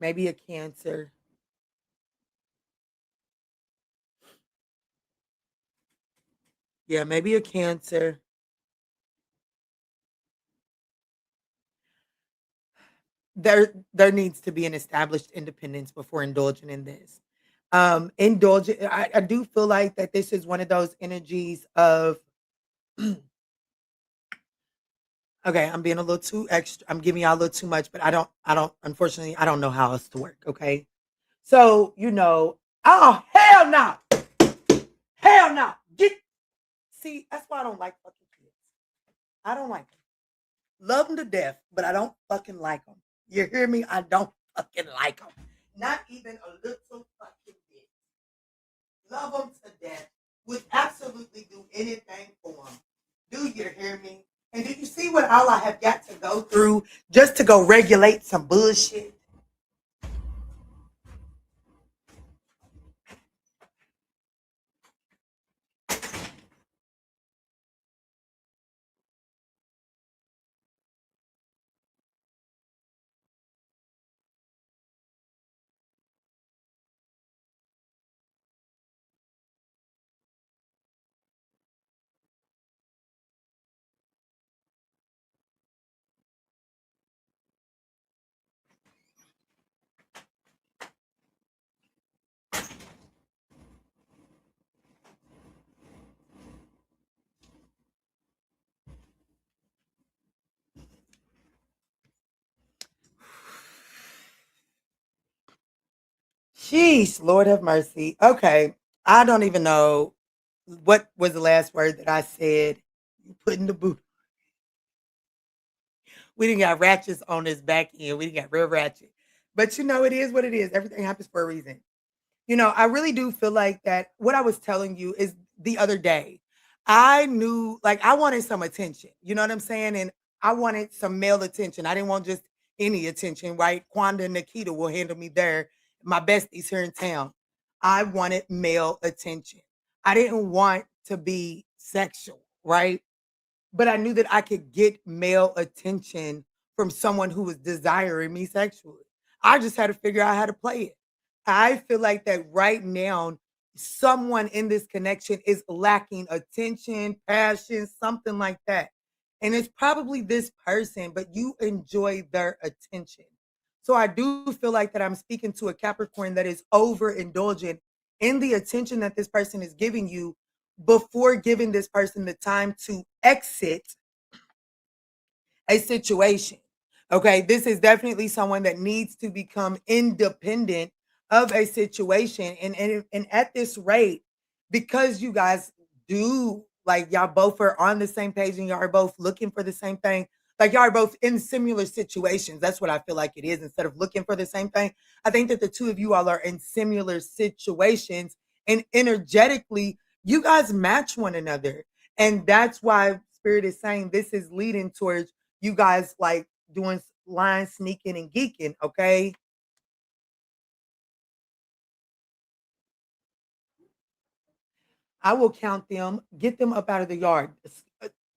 maybe a Cancer. Yeah, maybe a Cancer. There needs to be an established independence before indulging in this. Indulging, I do feel like that this is one of those energies of okay, I'm being a little too extra. I'm giving y'all a little too much, but unfortunately, I don't know how else to work. Okay. So, oh, hell no. Hell no. See, that's why I don't like fucking kids. I don't like them. Love them to death, but I don't fucking like them. You hear me? I don't fucking like them. Not even a little fucking bit. Love them to death. Would absolutely do anything for them. Do you hear me? And do you see what all I have got to go through just to go regulate some bullshit? Sheesh, Lord have mercy. Okay. I don't even know what was the last word that I said. You put in the boot. We didn't got ratchets on this back end. We didn't got real ratchet. But it is what it is. Everything happens for a reason. I really do feel like that what I was telling you is the other day. I knew like I wanted some attention. You know what I'm saying? And I wanted some male attention. I didn't want just any attention, right? Quanda and Nikita will handle me there. My besties here in town. I wanted male attention. I didn't want to be sexual, right? But I knew that I could get male attention from someone who was desiring me sexually. I just had to figure out how to play it. I feel like that right now, someone in this connection is lacking attention, passion, something like that. And it's probably this person, but you enjoy their attention. So I do feel like that I'm speaking to a Capricorn that is overindulgent in the attention that this person is giving you before giving this person the time to exit a situation. Okay, this is definitely someone that needs to become independent of a situation. And at this rate, because you guys do like y'all both are on the same page and y'all are both looking for the same thing, like y'all are both in similar situations. That's what I feel like it is. Instead of looking for the same thing, I think that the two of you all are in similar situations and energetically, you guys match one another. And that's why Spirit is saying this is leading towards you guys like doing line sneaking and geeking, okay? I will count them, get them up out of the yard.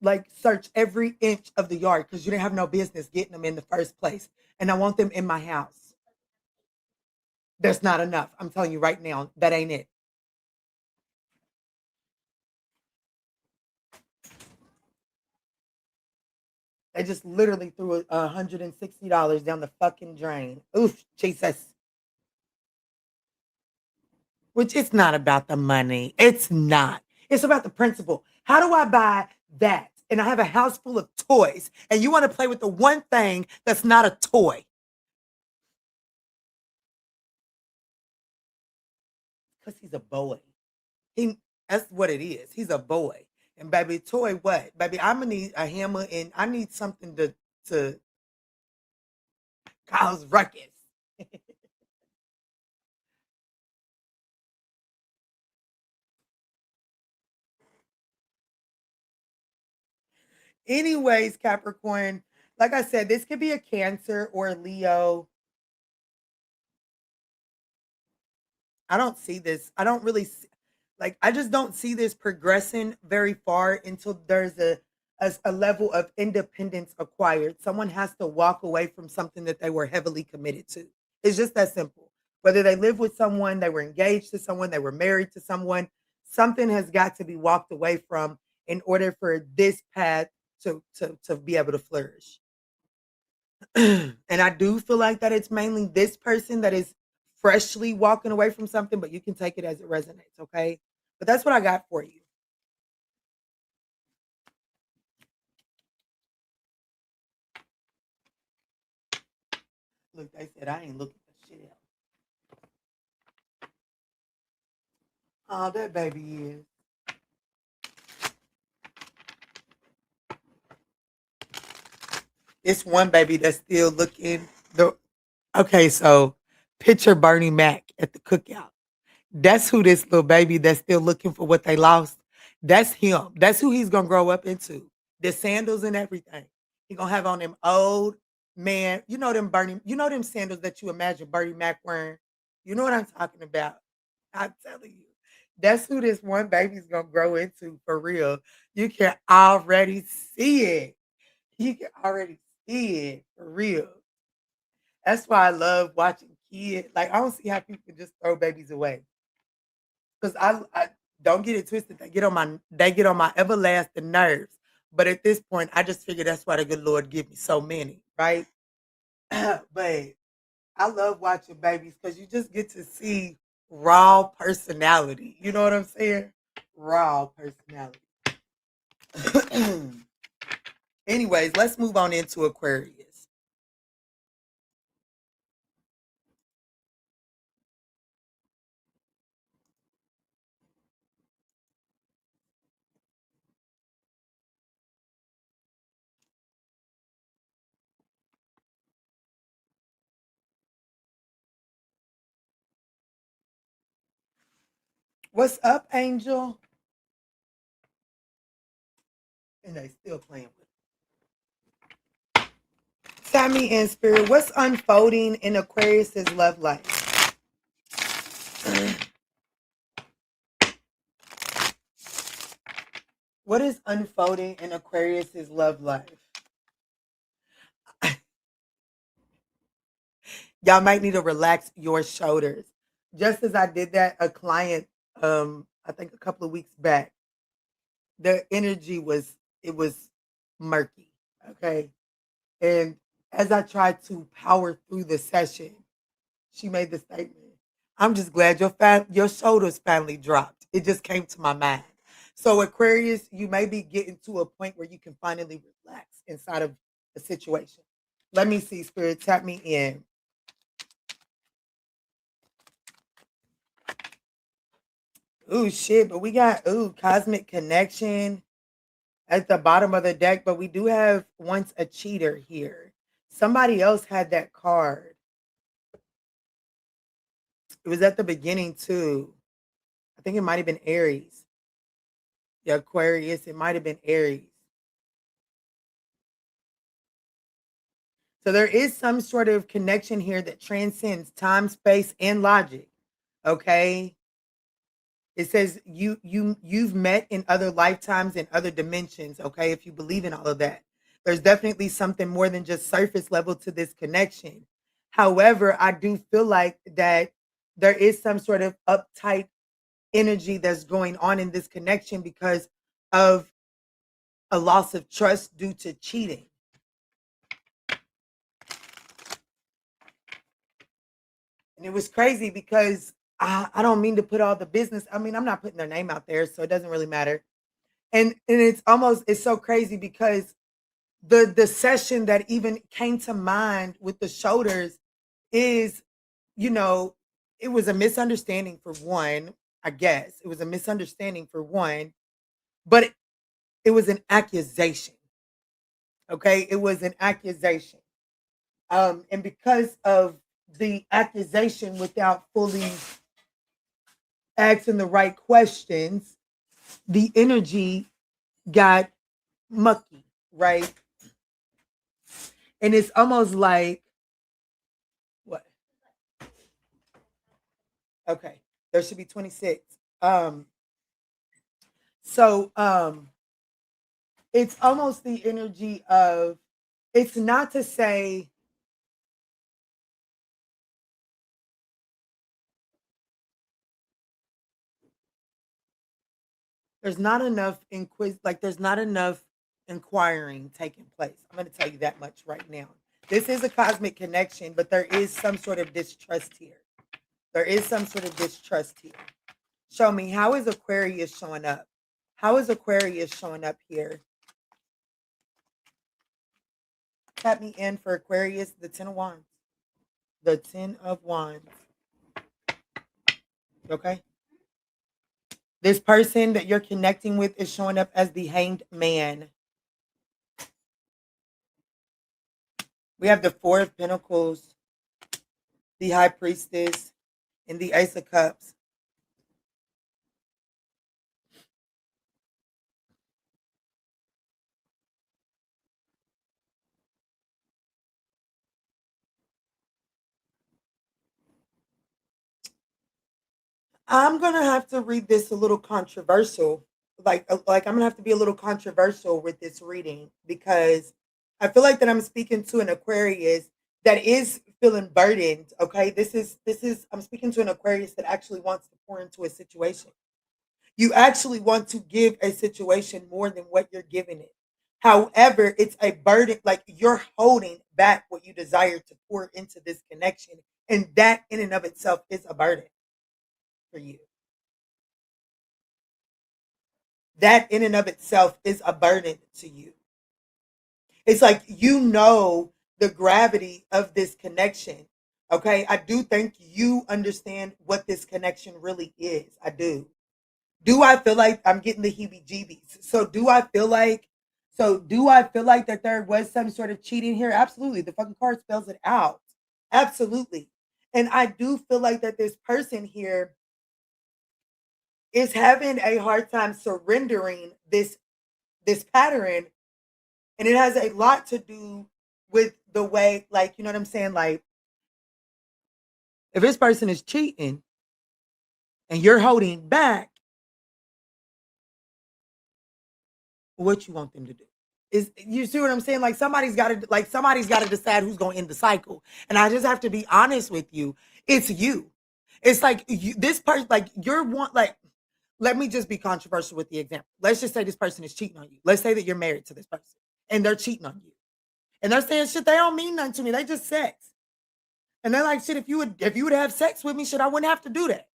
Like search every inch of the yard because you didn't have no business getting them in the first place. And I want them in my house. That's not enough. I'm telling you right now, that ain't it. They just literally threw $160 down the fucking drain. Oof, Jesus. Which it's not about the money. It's not. It's about the principle. How do I buy that? And I have a house full of toys, and you want to play with the one thing that's not a toy because he's a boy. He that's what it is. He's a boy. And baby, toy what? Baby, I'm gonna need a hammer and I need something to cause ruckus. Anyways, Capricorn, like I said, this could be a Cancer or a Leo. I don't see this. I don't really see, like, I just don't see this progressing very far until there's a level of independence acquired. Someone has to walk away from something that they were heavily committed to. It's just that simple. Whether they live with someone, they were engaged to someone, they were married to someone, something has got to be walked away from in order for this path to be able to flourish. And I do feel like that it's mainly this person that is freshly walking away from something, but you can take it as it resonates, okay? But that's what I got for you. Look, they said I ain't looking for shit else. Oh, that baby is. It's one baby that's still looking. Okay, so picture Bernie Mac at the cookout. That's who this little baby that's still looking for what they lost. That's him. That's who he's gonna grow up into. The sandals and everything. He gonna have on them old man. You know them Bernie. You know them sandals that you imagine Bernie Mac wearing. You know what I'm talking about. I'm telling you. That's who this one baby's gonna grow into for real. You can already see it. You can already see it for real. That's why I love watching kids. Like I don't see how people just throw babies away. Because I don't get it twisted. They get on my everlasting nerves. But at this point, I just figure that's why the good Lord give me so many, right? But I love watching babies because you just get to see raw personality. You know what I'm saying? Raw personality. Anyways, let's move on into Aquarius. What's up, Angel? And they still playing with Sammy and Spirit. What's unfolding in Aquarius's love life? What is unfolding in Aquarius's love life? Y'all might need to relax your shoulders. Just as I did that, a client, I think a couple of weeks back, the energy was murky. Okay. And as I tried to power through the session, she made the statement, I'm just glad your shoulders finally dropped. It just came to my mind. So Aquarius, you may be getting to a point where you can finally relax inside of a situation. Let me see, Spirit, tap me in. Ooh, shit, but we got, cosmic connection at the bottom of the deck, but we do have once a cheater here. Somebody else had that card. It was at the beginning too. I think it might have been Aries. The Aquarius, it might have been Aries. So there is some sort of connection here that transcends time, space, and logic. Okay. It says you've met in other lifetimes and other dimensions. Okay, if you believe in all of that, there's definitely something more than just surface level to this connection. However, I do feel like that there is some sort of uptight energy that's going on in this connection because of a loss of trust due to cheating. And it was crazy because I don't mean to put all the business. I mean, I'm not putting their name out there, so it doesn't really matter. And it's so crazy because the session that even came to mind with the shoulders is, you know, it was a misunderstanding for one. I guess it was a misunderstanding for one, but it was an accusation. Okay, it was an accusation. And because of the accusation without fully asking the right questions, the energy got mucky. right? And it's almost like, what? Okay, there should be 26. So it's almost the energy of, it's not to say there's not enough there's not enough inquiring taking place. I'm going to tell you that much right now. This is a cosmic connection, but there is some sort of distrust here. There is some sort of distrust here. Show me, how is Aquarius showing up? How is Aquarius showing up here? Tap me in for Aquarius, the 10 of Wands. The 10 of Wands. Okay? This person that you're connecting with is showing up as the Hanged Man. We have the Four of Pentacles, the High Priestess, and the Ace of Cups. I'm gonna have to read this a little controversial. Like I'm gonna have to be a little controversial with this reading, because I feel like that I'm speaking to an Aquarius that is feeling burdened. Okay, this is I'm speaking to an Aquarius that actually wants to pour into a situation. You actually want to give a situation more than what you're giving it. However, it's a burden, like you're holding back what you desire to pour into this connection. And that in and of itself is a burden for you. That in and of itself is a burden to you. It's like, the gravity of this connection. Okay. I do think you understand what this connection really is. I do. Do I feel like I'm getting the heebie jeebies? So do I feel like that there was some sort of cheating here? Absolutely. The fucking card spells it out. Absolutely. And I do feel like that this person here is having a hard time surrendering this pattern, and it has a lot to do with the way, like, you know what I'm saying, like, if this person is cheating and you're holding back, what you want them to do? Is, you see what I'm saying? Like somebody's got to decide who's going to end the cycle. And I just have to be honest with you. It's you. It's like this person, like you're one, like, let me just be controversial with the example. Let's just say this person is cheating on you. Let's say that you're married to this person and they're cheating on you. And they're saying, shit, they don't mean nothing to me. They just sex. And they're like, shit, if you would have sex with me, shit, I wouldn't have to do that.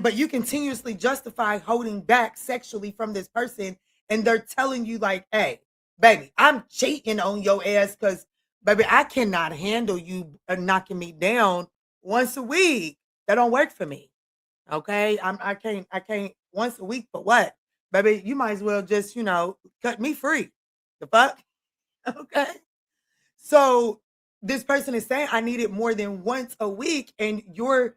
But you continuously justify holding back sexually from this person, and they're telling you, like, hey, baby, I'm cheating on your ass because, baby, I cannot handle you knocking me down once a week. That don't work for me. Okay. I can't once a week for what? Baby, you might as well just, cut me free. The fuck? Okay. So this person is saying I need it more than once a week, and you're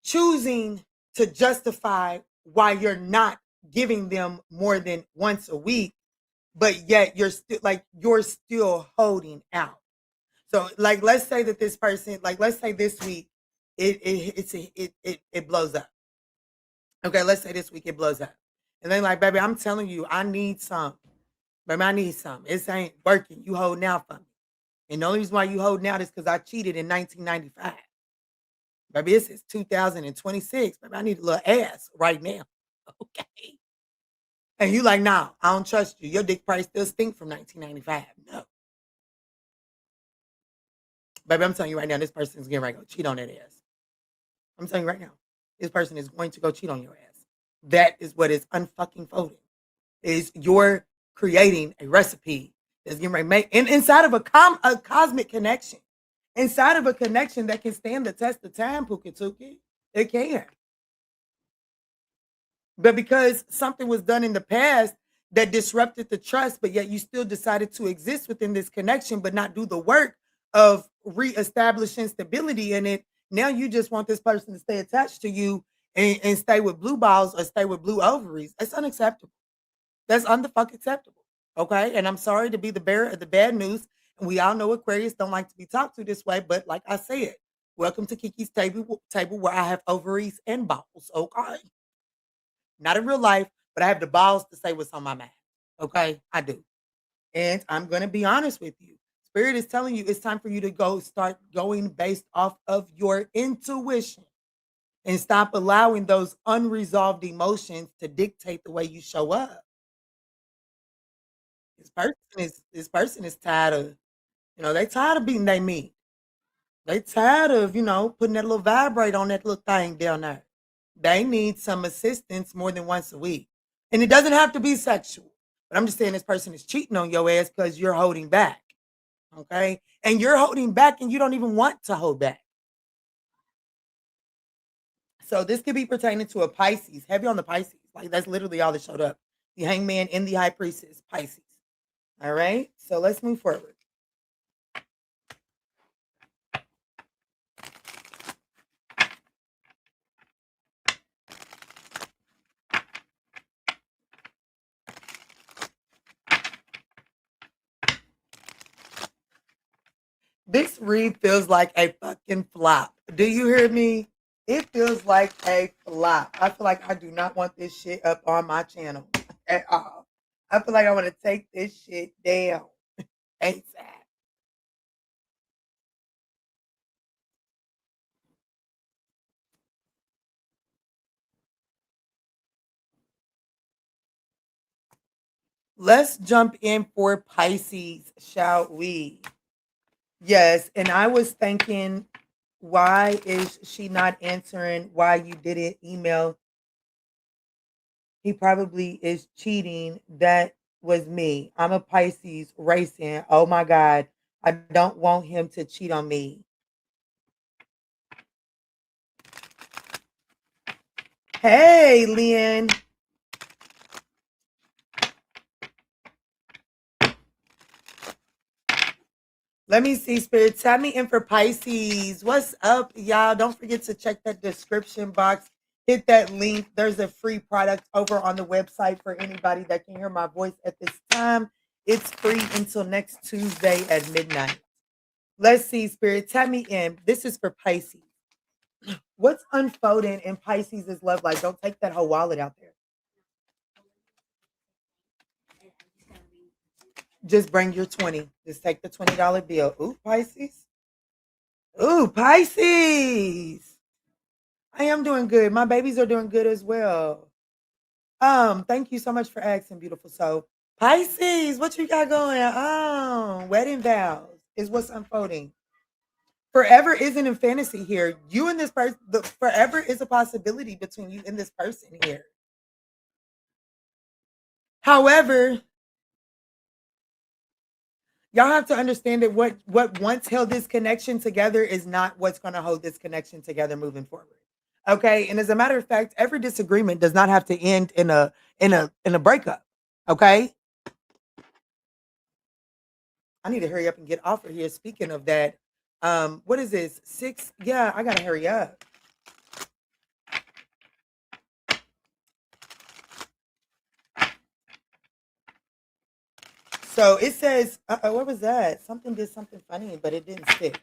choosing to justify why you're not giving them more than once a week, but yet you're still holding out. So, like, let's say that this person, like, let's say this week it blows up. Okay, let's say this week it blows up, and they're like, baby, I'm telling you, I need some. Baby, I need some. It ain't working. You holding out for me. And the only reason why you holding out is because I cheated in 1995. Baby, this is 2026. Baby, I need a little ass right now. Okay. And you like, nah, I don't trust you. Your dick probably still stink from 1995. No. Baby, I'm telling you right now, this person is getting ready to go cheat on that ass. I'm telling you right now, this person is going to go cheat on your ass. That is what is unfucking folding. Is you're creating a recipe that's getting ready to make, and inside of a cosmic connection, inside of a connection that can stand the test of time, Pukituki, it can. But because something was done in the past that disrupted the trust, but yet you still decided to exist within this connection, but not do the work of reestablishing stability in it. Now you just want this person to stay attached to you and stay with blue balls or stay with blue ovaries. That's unacceptable. That's unfucking acceptable. okay? And I'm sorry to be the bearer of the bad news. And we all know Aquarius don't like to be talked to this way, but like I said, welcome to Kiki's table where I have ovaries and balls, okay? Not in real life, but I have the balls to say what's on my mind, okay? I do. And I'm going to be honest with you. Spirit is telling you it's time for you to go start going based off of your intuition and stop allowing those unresolved emotions to dictate the way you show up. This person is tired of, they tired of beating their meat. They tired of, putting that little vibrate on that little thing down there. They need some assistance more than once a week. And it doesn't have to be sexual. But I'm just saying this person is cheating on your ass because you're holding back. Okay. And you're holding back and you don't even want to hold back. So this could be pertaining to a Pisces, heavy on the Pisces. Like that's literally all that showed up. The hangman and the high priestess, Pisces. All right. So let's move forward. This read feels like a fucking flop. Do you hear me? It feels like a flop. I feel like I do not want this shit up on my channel at all. I feel like I want to take this shit down ASAP. Let's jump in for Pisces, shall we? Yes, and I was thinking, why is she not answering why you didn't email? He probably is cheating. That was me. I'm a Pisces racing. Oh my God. I don't want him to cheat on me. Hey, Lynn. Let me see, Spirit. Tell me in for Pisces. What's up, y'all? Don't forget to check that description box. Hit that link. There's a free product over on the website for anybody that can hear my voice at this time. It's free until next Tuesday at midnight. Let's see, Spirit. Tell me in. This is for Pisces. What's unfolding in Pisces' love life? Don't take that whole wallet out there. Just bring your 20. Just take the $20 bill. Ooh, Pisces. Ooh, Pisces. I am doing good. My babies are doing good as well. Thank you so much for asking, beautiful soul. Pisces, what you got going on? Wedding vows is what's unfolding. Forever isn't in fantasy here. You and this person, forever is a possibility between you and this person here. However, y'all have to understand that what once held this connection together is not what's going to hold this connection together moving forward. Okay, and as a matter of fact, every disagreement does not have to end in a breakup. Okay, I need to hurry up and get off of here. Speaking of that, what is this? 6? Yeah, I gotta hurry up. So it says, what was that? Something did something funny, but it didn't stick.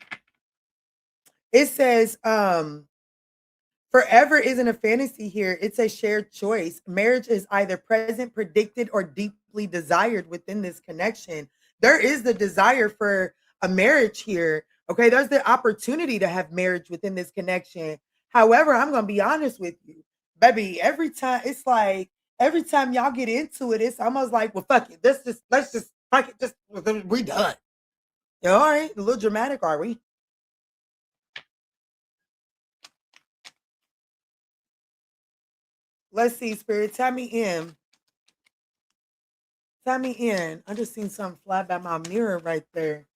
It says, forever isn't a fantasy here. It's a shared choice. Marriage is either present, predicted, or deeply desired within this connection. There is the desire for a marriage here. Okay. There's the opportunity to have marriage within this connection. However, I'm going to be honest with you, baby. Every time y'all get into it, it's almost like, well, fuck it. Let's just fuck it. Just, we done. Yeah, all right. A little dramatic, are we? Let's see, Spirit. Tell me in. Tell me in. I just seen something fly by my mirror right there.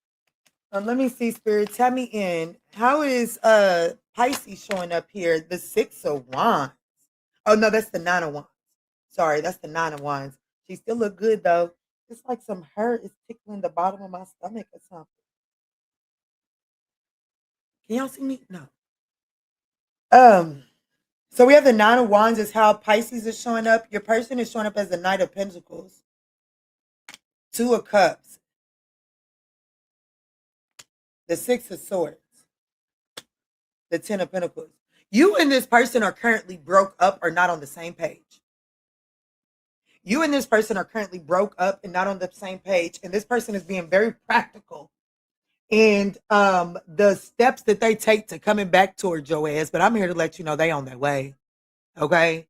Let me see, Spirit. Tell me in. How is Pisces showing up here? The 6 of Wands. Oh no, that's the 9 of Wands. Sorry, that's the 9 of Wands. She still look good though. It's like some hurt is tickling the bottom of my stomach or something. Can y'all see me? No. So we have the 9 of Wands is how Pisces is showing up. Your person is showing up as the Knight of Pentacles. Two of Cups, the Six of Swords, the Ten of Pentacles. You and this person are currently broke up or not on the same page. You and this person are currently broke up and not on the same page. And this person is being very practical and the steps that they take to coming back towards your ass. But I'm here to let you know they on their way. Okay?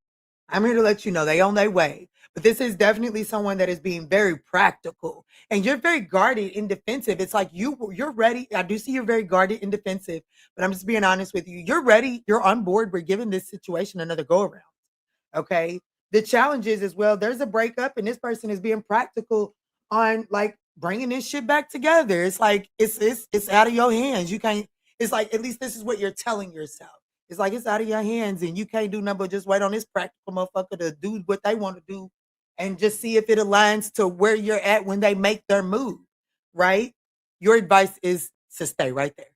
I'm here to let you know they on their way. But this is definitely someone that is being very practical. And you're very guarded and defensive. It's like you're ready. I do see you're very guarded and defensive. But I'm just being honest with you. You're ready. You're on board. We're giving this situation another go around. Okay. The challenge is as well, there's a breakup and this person is being practical on like bringing this shit back together. It's like it's out of your hands. You can't. It's like at least this is what you're telling yourself. It's like it's out of your hands and you can't do nothing but just wait on this practical motherfucker to do what they want to do and just see if it aligns to where you're at when they make their move. Right? Your advice is to stay right there.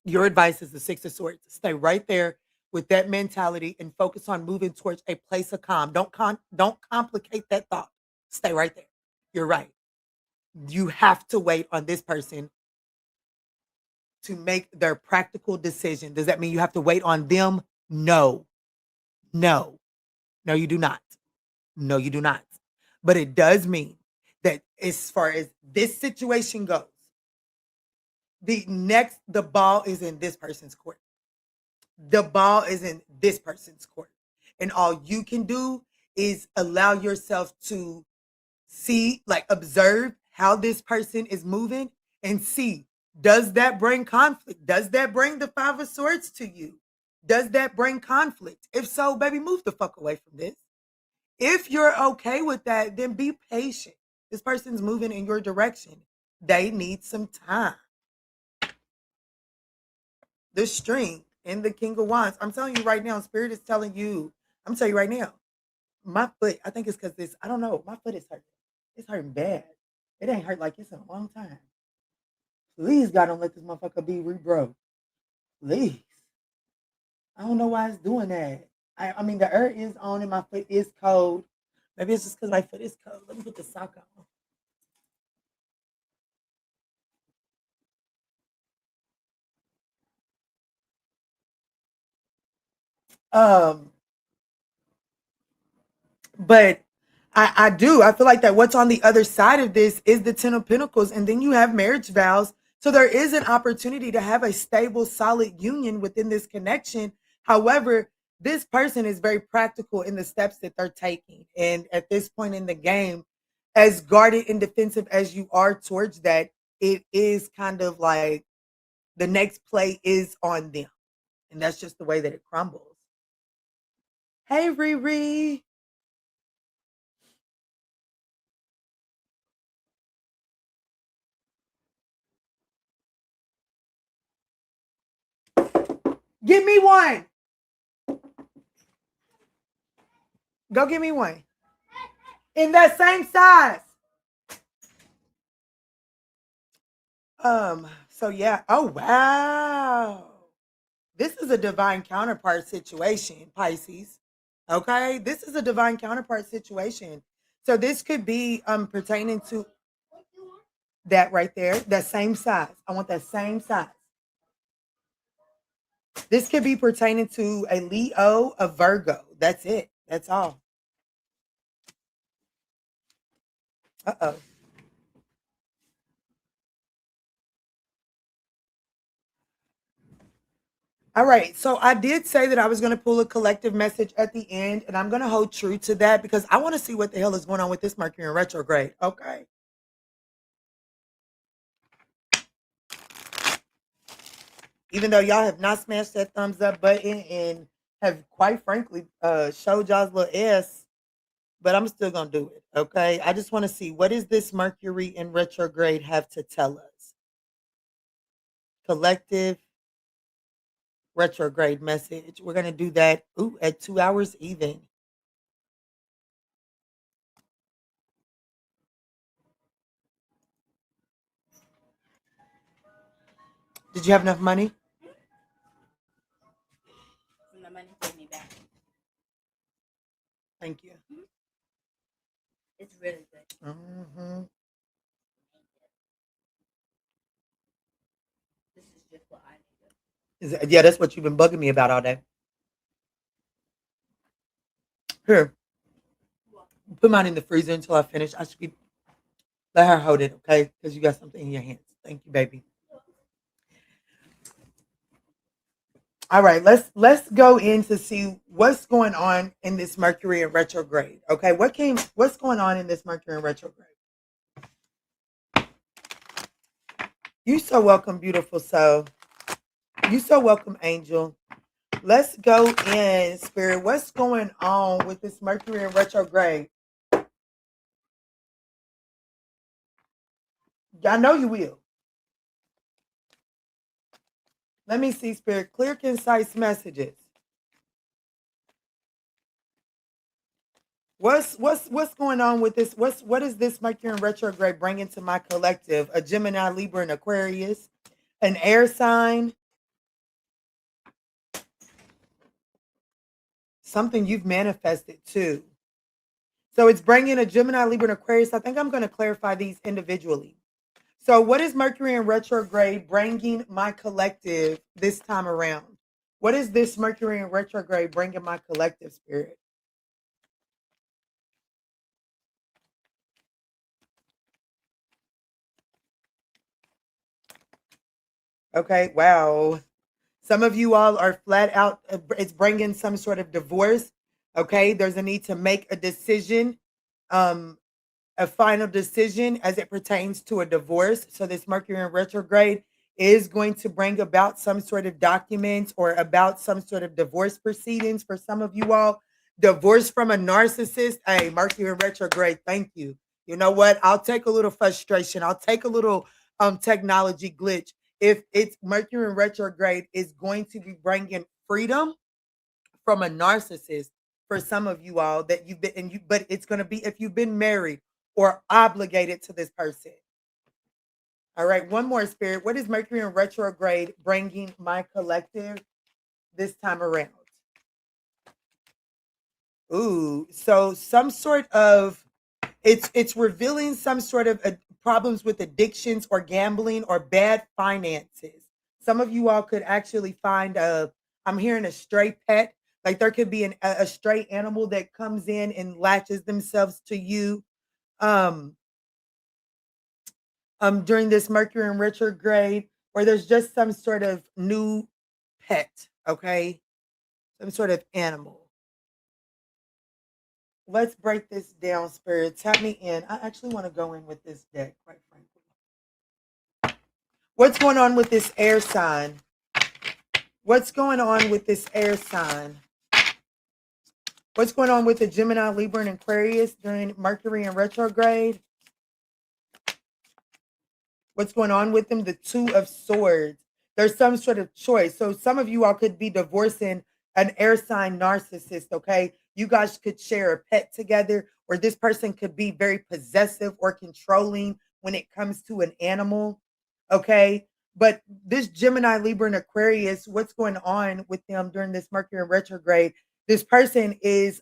Your advice is the Six of Swords. Stay right there with that mentality and focus on moving towards a place of calm. Don't complicate that thought. Stay right there. You're right. You have to wait on this person to make their practical decision. Does that mean you have to wait on them? No. No. No, you do not. No, you do not. But it does mean that as far as this situation goes, the ball is in this person's court. The ball is in this person's court. And all you can do is allow yourself to see, like observe how this person is moving and see, does that bring conflict? Does that bring the Five of Swords to you? Does that bring conflict? If so, baby, move the fuck away from this. If you're okay with that, then be patient. This person's moving in your direction. They need some time. The String and the King of Wands. I'm telling you right now, Spirit is telling you, I'm telling you right now, my foot, I think it's because this, I don't know, my foot is hurting. It's hurting bad. It ain't hurt like this in a long time. Please, God, don't let this motherfucker be rebroke. Please. I don't know why it's doing that. I mean, the air is on and my foot is cold. Maybe it's just because my foot is cold. Let me put the sock on. But I do. I feel like that what's on the other side of this is the Ten of Pentacles, and then you have marriage vows. So there is an opportunity to have a stable, solid union within this connection. However, this person is very practical in the steps that they're taking. And at this point in the game, as guarded and defensive as you are towards that, it is kind of like the next play is on them. And that's just the way that it crumbles. Hey, Riri. Give me one. Go give me one. In that same size. So yeah. Oh wow. This is a divine counterpart situation, Pisces. Okay? This is a divine counterpart situation. So this could be pertaining to that right there, that same size. I want that same size. This could be pertaining to a Leo, a Virgo. That's it. That's all. Uh-oh. All right. So I did say that I was going to pull a collective message at the end, and I'm going to hold true to that because I want to see what the hell is going on with this Mercury in retrograde. Okay. Even though y'all have not smashed that thumbs up button and have quite frankly showed y'all's little ass, but I'm still going to do it. Okay. I just want to see, what does this Mercury in retrograde have to tell us? Collective retrograde message. We're going to do that at 2 hours even. Did you have enough money? The money paid me back. Thank you. It's really good. Mm-hmm. This is just what I need. Yeah, that's what you've been bugging me about all day. Here, put mine in the freezer until I finish. I should be let her hold it, okay? Because you got something in your hands. Thank you, baby. All right, let's go in to see what's going on in this Mercury in retrograde. Okay, what's going on in this Mercury in retrograde? You so welcome, beautiful soul. You so welcome, angel. Let's go in, spirit. What's going on with this Mercury in retrograde? I know you will. Let me see, spirit. Clear, concise messages. What's going on with this? What is this Mercury in retrograde bringing to my collective? A Gemini, Libra, and Aquarius, an air sign, something you've manifested too. So it's bringing a Gemini, Libra, and Aquarius. I think I'm going to clarify these individually. So what is Mercury in retrograde bringing my collective this time around? What is this Mercury in retrograde bringing my collective, spirit? Okay, wow. Some of you all are flat out, it's bringing some sort of divorce. Okay, there's a need to make a decision, a final decision as it pertains to a divorce. So this Mercury in retrograde is going to bring about some sort of documents or about some sort of divorce proceedings for some of you all. Divorce from a narcissist. Hey, Mercury in retrograde. Thank you. You know what? I'll take a little frustration. I'll take a little technology glitch. If it's Mercury in retrograde is going to be bringing freedom from a narcissist for some of you all that you've been and you but it's going to be if you've been married or obligated to this person. All right, one more, spirit. What is Mercury in retrograde bringing my collective this time around? Ooh, so some sort of it's revealing some sort of problems with addictions or gambling or bad finances. Some of you all could actually find a I'm hearing a stray pet. Like there could be a stray animal that comes in and latches themselves to you. Um, during this Mercury in retrograde, or there's just some sort of new pet, okay? Some sort of animal. Let's break this down, spirit. Tap me in. I actually want to go in with this deck, quite frankly. What's going on with this air sign? What's going on with this air sign? What's going on with the Gemini, Libra, and Aquarius during Mercury in retrograde? What's going on with them? The Two of Swords. There's some sort of choice. So some of you all could be divorcing an air sign narcissist, okay? You guys could share a pet together, or this person could be very possessive or controlling when it comes to an animal, okay? But this Gemini, Libra, and Aquarius, what's going on with them during this Mercury in retrograde? This person is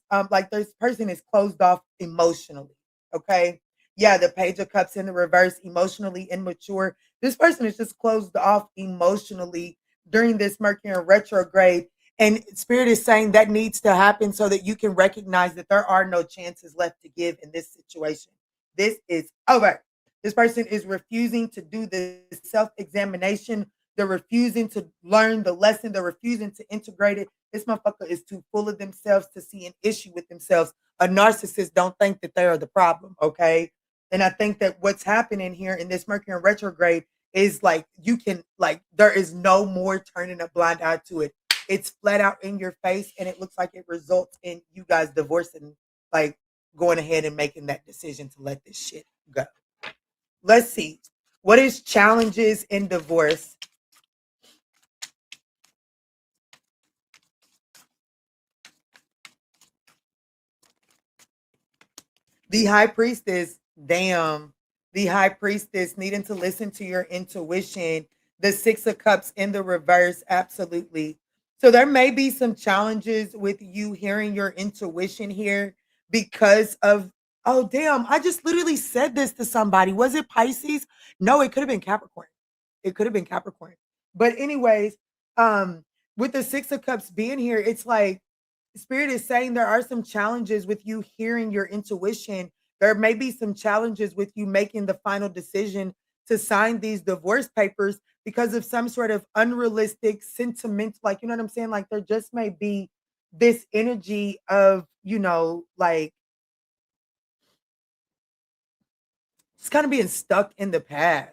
this person is closed off emotionally, okay? Yeah, the Page of Cups in the reverse, emotionally immature. This person is just closed off emotionally during this Mercury in retrograde. And Spirit is saying that needs to happen so that you can recognize that there are no chances left to give in this situation. This is over. This person is refusing to do the self examination. They're refusing to learn the lesson. They're refusing to integrate it. This motherfucker is too full of themselves to see an issue with themselves. A narcissist don't think that they are the problem, okay? And I think that what's happening here in this Mercury in retrograde is like you can like there is no more turning a blind eye to it. It's flat out in your face, and it looks like it results in you guys divorcing, like going ahead and making that decision to let this shit go. Let's see. What is challenges in divorce? The high priestess, damn. The high priestess needing to listen to your intuition. The Six of Cups in the reverse, absolutely. So there may be some challenges with you hearing your intuition here because of Oh, damn. I just literally said this to somebody. Was it Pisces? No, it could have been Capricorn. It could have been Capricorn. But anyways, um, with the Six of Cups being here, it's like Spirit is saying there are some challenges with you hearing your intuition. There may be some challenges with you making the final decision to sign these divorce papers because of some sort of unrealistic sentiment. Like, you know what I'm saying? Like, there just may be this energy of, like, it's kind of being stuck in the past.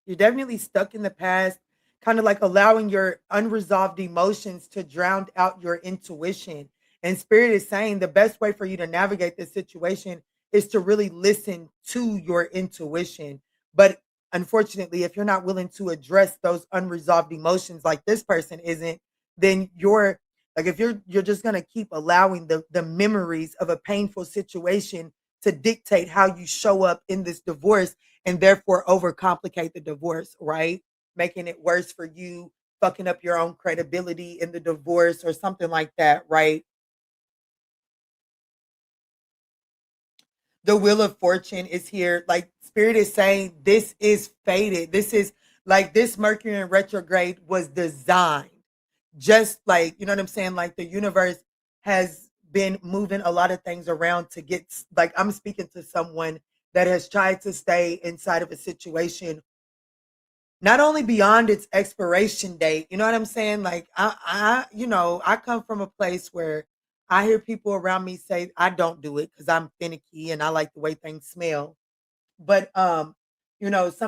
You're definitely stuck in the past, kind of like allowing your unresolved emotions to drown out your intuition. And Spirit is saying the best way for you to navigate this situation is to really listen to your intuition. But unfortunately, if you're not willing to address those unresolved emotions like this person isn't, then you're like, if you're just gonna keep allowing the memories of a painful situation to dictate how you show up in this divorce and therefore overcomplicate the divorce, right? Making it worse for you, fucking up your own credibility in the divorce or something like that, right? The Wheel of Fortune is here. Like, Spirit is saying this is fated. This is like, this Mercury in retrograde was designed. Just like, you know what I'm saying? Like, the universe has been moving a lot of things around to get, like, I'm speaking to someone that has tried to stay inside of a situation not only beyond its expiration date, you know what I'm saying? Like, I come from a place where I hear people around me say I don't do it because I'm finicky and I like the way things smell. But some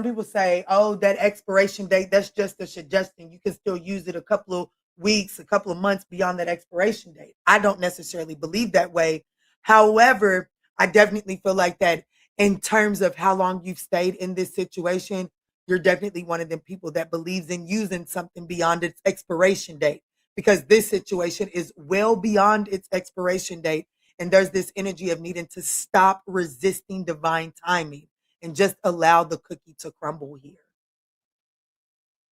people say, "Oh, that expiration date, that's just a suggestion. You can still use it a couple of weeks, a couple of months beyond that expiration date." I don't necessarily believe that way. However, I definitely feel like that in terms of how long you've stayed in this situation, you're definitely one of them people that believes in using something beyond its expiration date because this situation is well beyond its expiration date. And there's this energy of needing to stop resisting divine timing and just allow the cookie to crumble here.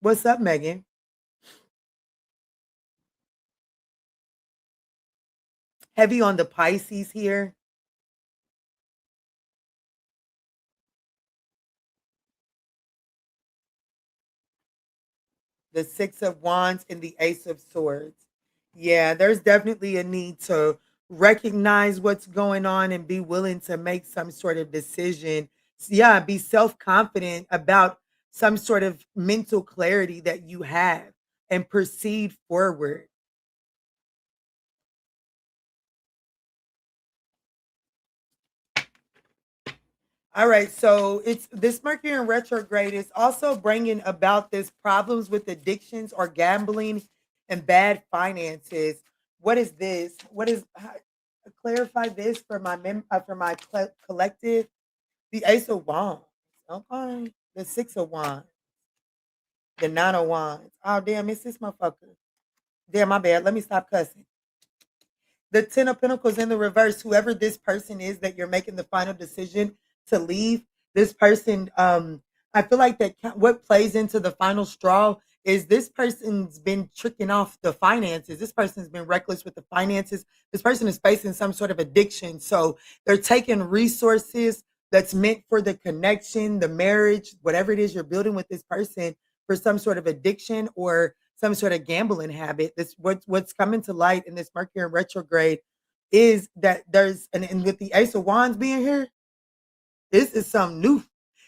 What's up, Megan? Heavy on the Pisces here. The Six of Wands and the Ace of Swords. Yeah, there's definitely a need to recognize what's going on and be willing to make some sort of decision. Yeah, be self confident about some sort of mental clarity that you have and proceed forward. All right, so it's this Mercury in retrograde is also bringing about this problems with addictions or gambling and bad finances. What is this? What is clarify this for my collective? The Ace of Wands, okay. The Six of Wands, the Nine of Wands. Oh damn, it's this motherfucker. Damn, my bad. Let me stop cussing. The Ten of Pentacles in the reverse, whoever this person is that you're making the final decision to leave, this person, I feel like that what plays into the final straw is this person's been tricking off the finances. This person's been reckless with the finances. This person is facing some sort of addiction. So they're taking resources that's meant for the connection, the marriage, whatever it is you're building with this person for some sort of addiction or some sort of gambling habit. This what's coming to light in this Mercury in retrograde is that there's and with the Ace of Wands being here, this is something new.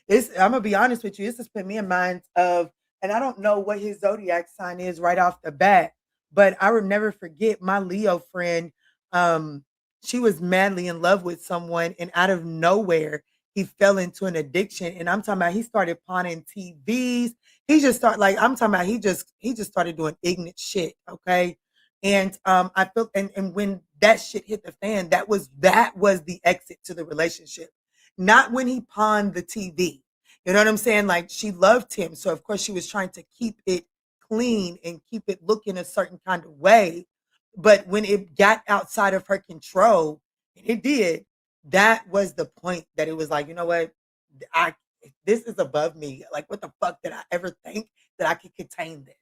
I'm gonna be honest with you. This has put me in mind of, and I don't know what his zodiac sign is right off the bat, but I will never forget my Leo friend. Um, she was madly in love with someone, and out of nowhere, he fell into an addiction. And I'm talking about he started pawning TVs. He just started like I'm talking about he just started doing ignorant shit. Okay. And I felt and when that shit hit the fan, that was the exit to the relationship, not when he pawned the TV. You know what I'm saying? Like she loved him. So of course she was trying to keep it clean and keep it looking a certain kind of way. But when it got outside of her control, and it did, that was the point that it was like, you know what? I this is above me. Like what the fuck did I ever think that I could contain this?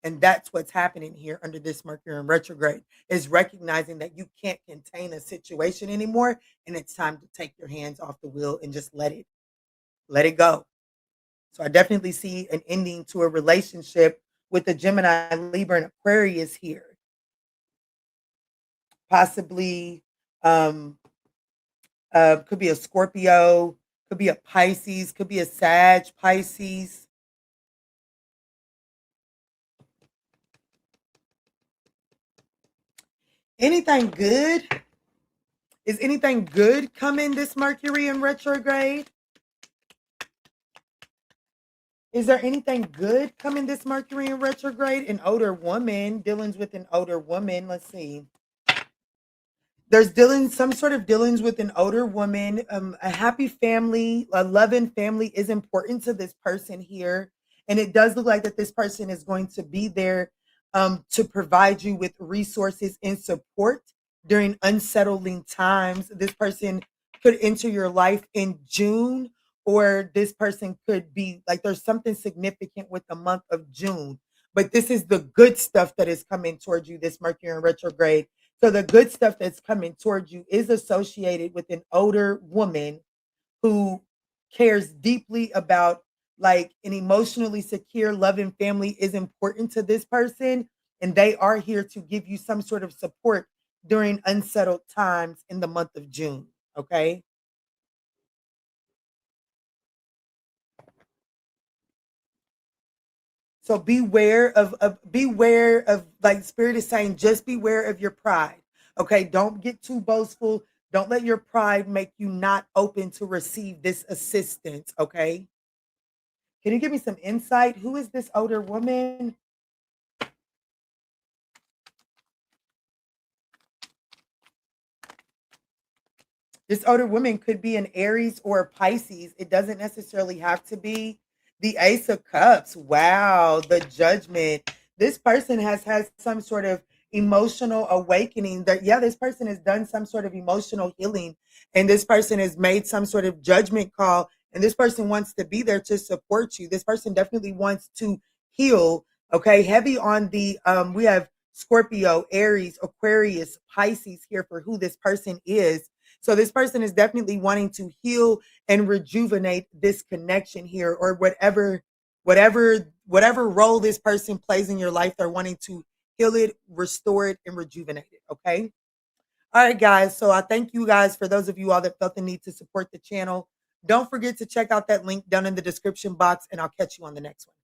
And that's what's happening here under this Mercury in retrograde, is recognizing that you can't contain a situation anymore. And it's time to take your hands off the wheel and just let it go. So I definitely see an ending to a relationship with the Gemini, Libra, and Aquarius here. Possibly could be a Scorpio, could be a Pisces, could be a Sag, Pisces. Anything good? Is anything good coming this Mercury in retrograde? Is there anything good coming this Mercury in retrograde? An older woman, dealings with an older woman. Let's see. There's some sort of dealings with an older woman. A happy family, a loving family is important to this person here. And it does look like that this person is going to be there to provide you with resources and support during unsettling times. This person could enter your life in June, or this person could be like, there's something significant with the month of June. But this is the good stuff that is coming towards you, this Mercury in retrograde. So the good stuff that's coming towards you is associated with an older woman who cares deeply about, like, an emotionally secure, loving family is important to this person. And they are here to give you some sort of support during unsettled times in the month of June. Okay. So beware of, like, spirit is saying, just beware of your pride. Okay, don't get too boastful. Don't let your pride make you not open to receive this assistance. Okay. Can you give me some insight? Who is this older woman? This older woman could be an Aries or a Pisces. It doesn't necessarily have to be. The Ace of Cups. Wow, the Judgment. This person has had some sort of emotional awakening. That, yeah, this person has done some sort of emotional healing, and this person has made some sort of judgment call, and this person wants to be there to support you. This person definitely wants to heal. Okay, heavy on the we have Scorpio, Aries, Aquarius, Pisces here for who this person is. So this person is definitely wanting to heal and rejuvenate this connection here, or whatever role this person plays in your life. They're wanting to heal it, restore it, and rejuvenate it. Okay. All right, guys. So I thank you guys, for those of you all that felt the need to support the channel. Don't forget to check out that link down in the description box, and I'll catch you on the next one.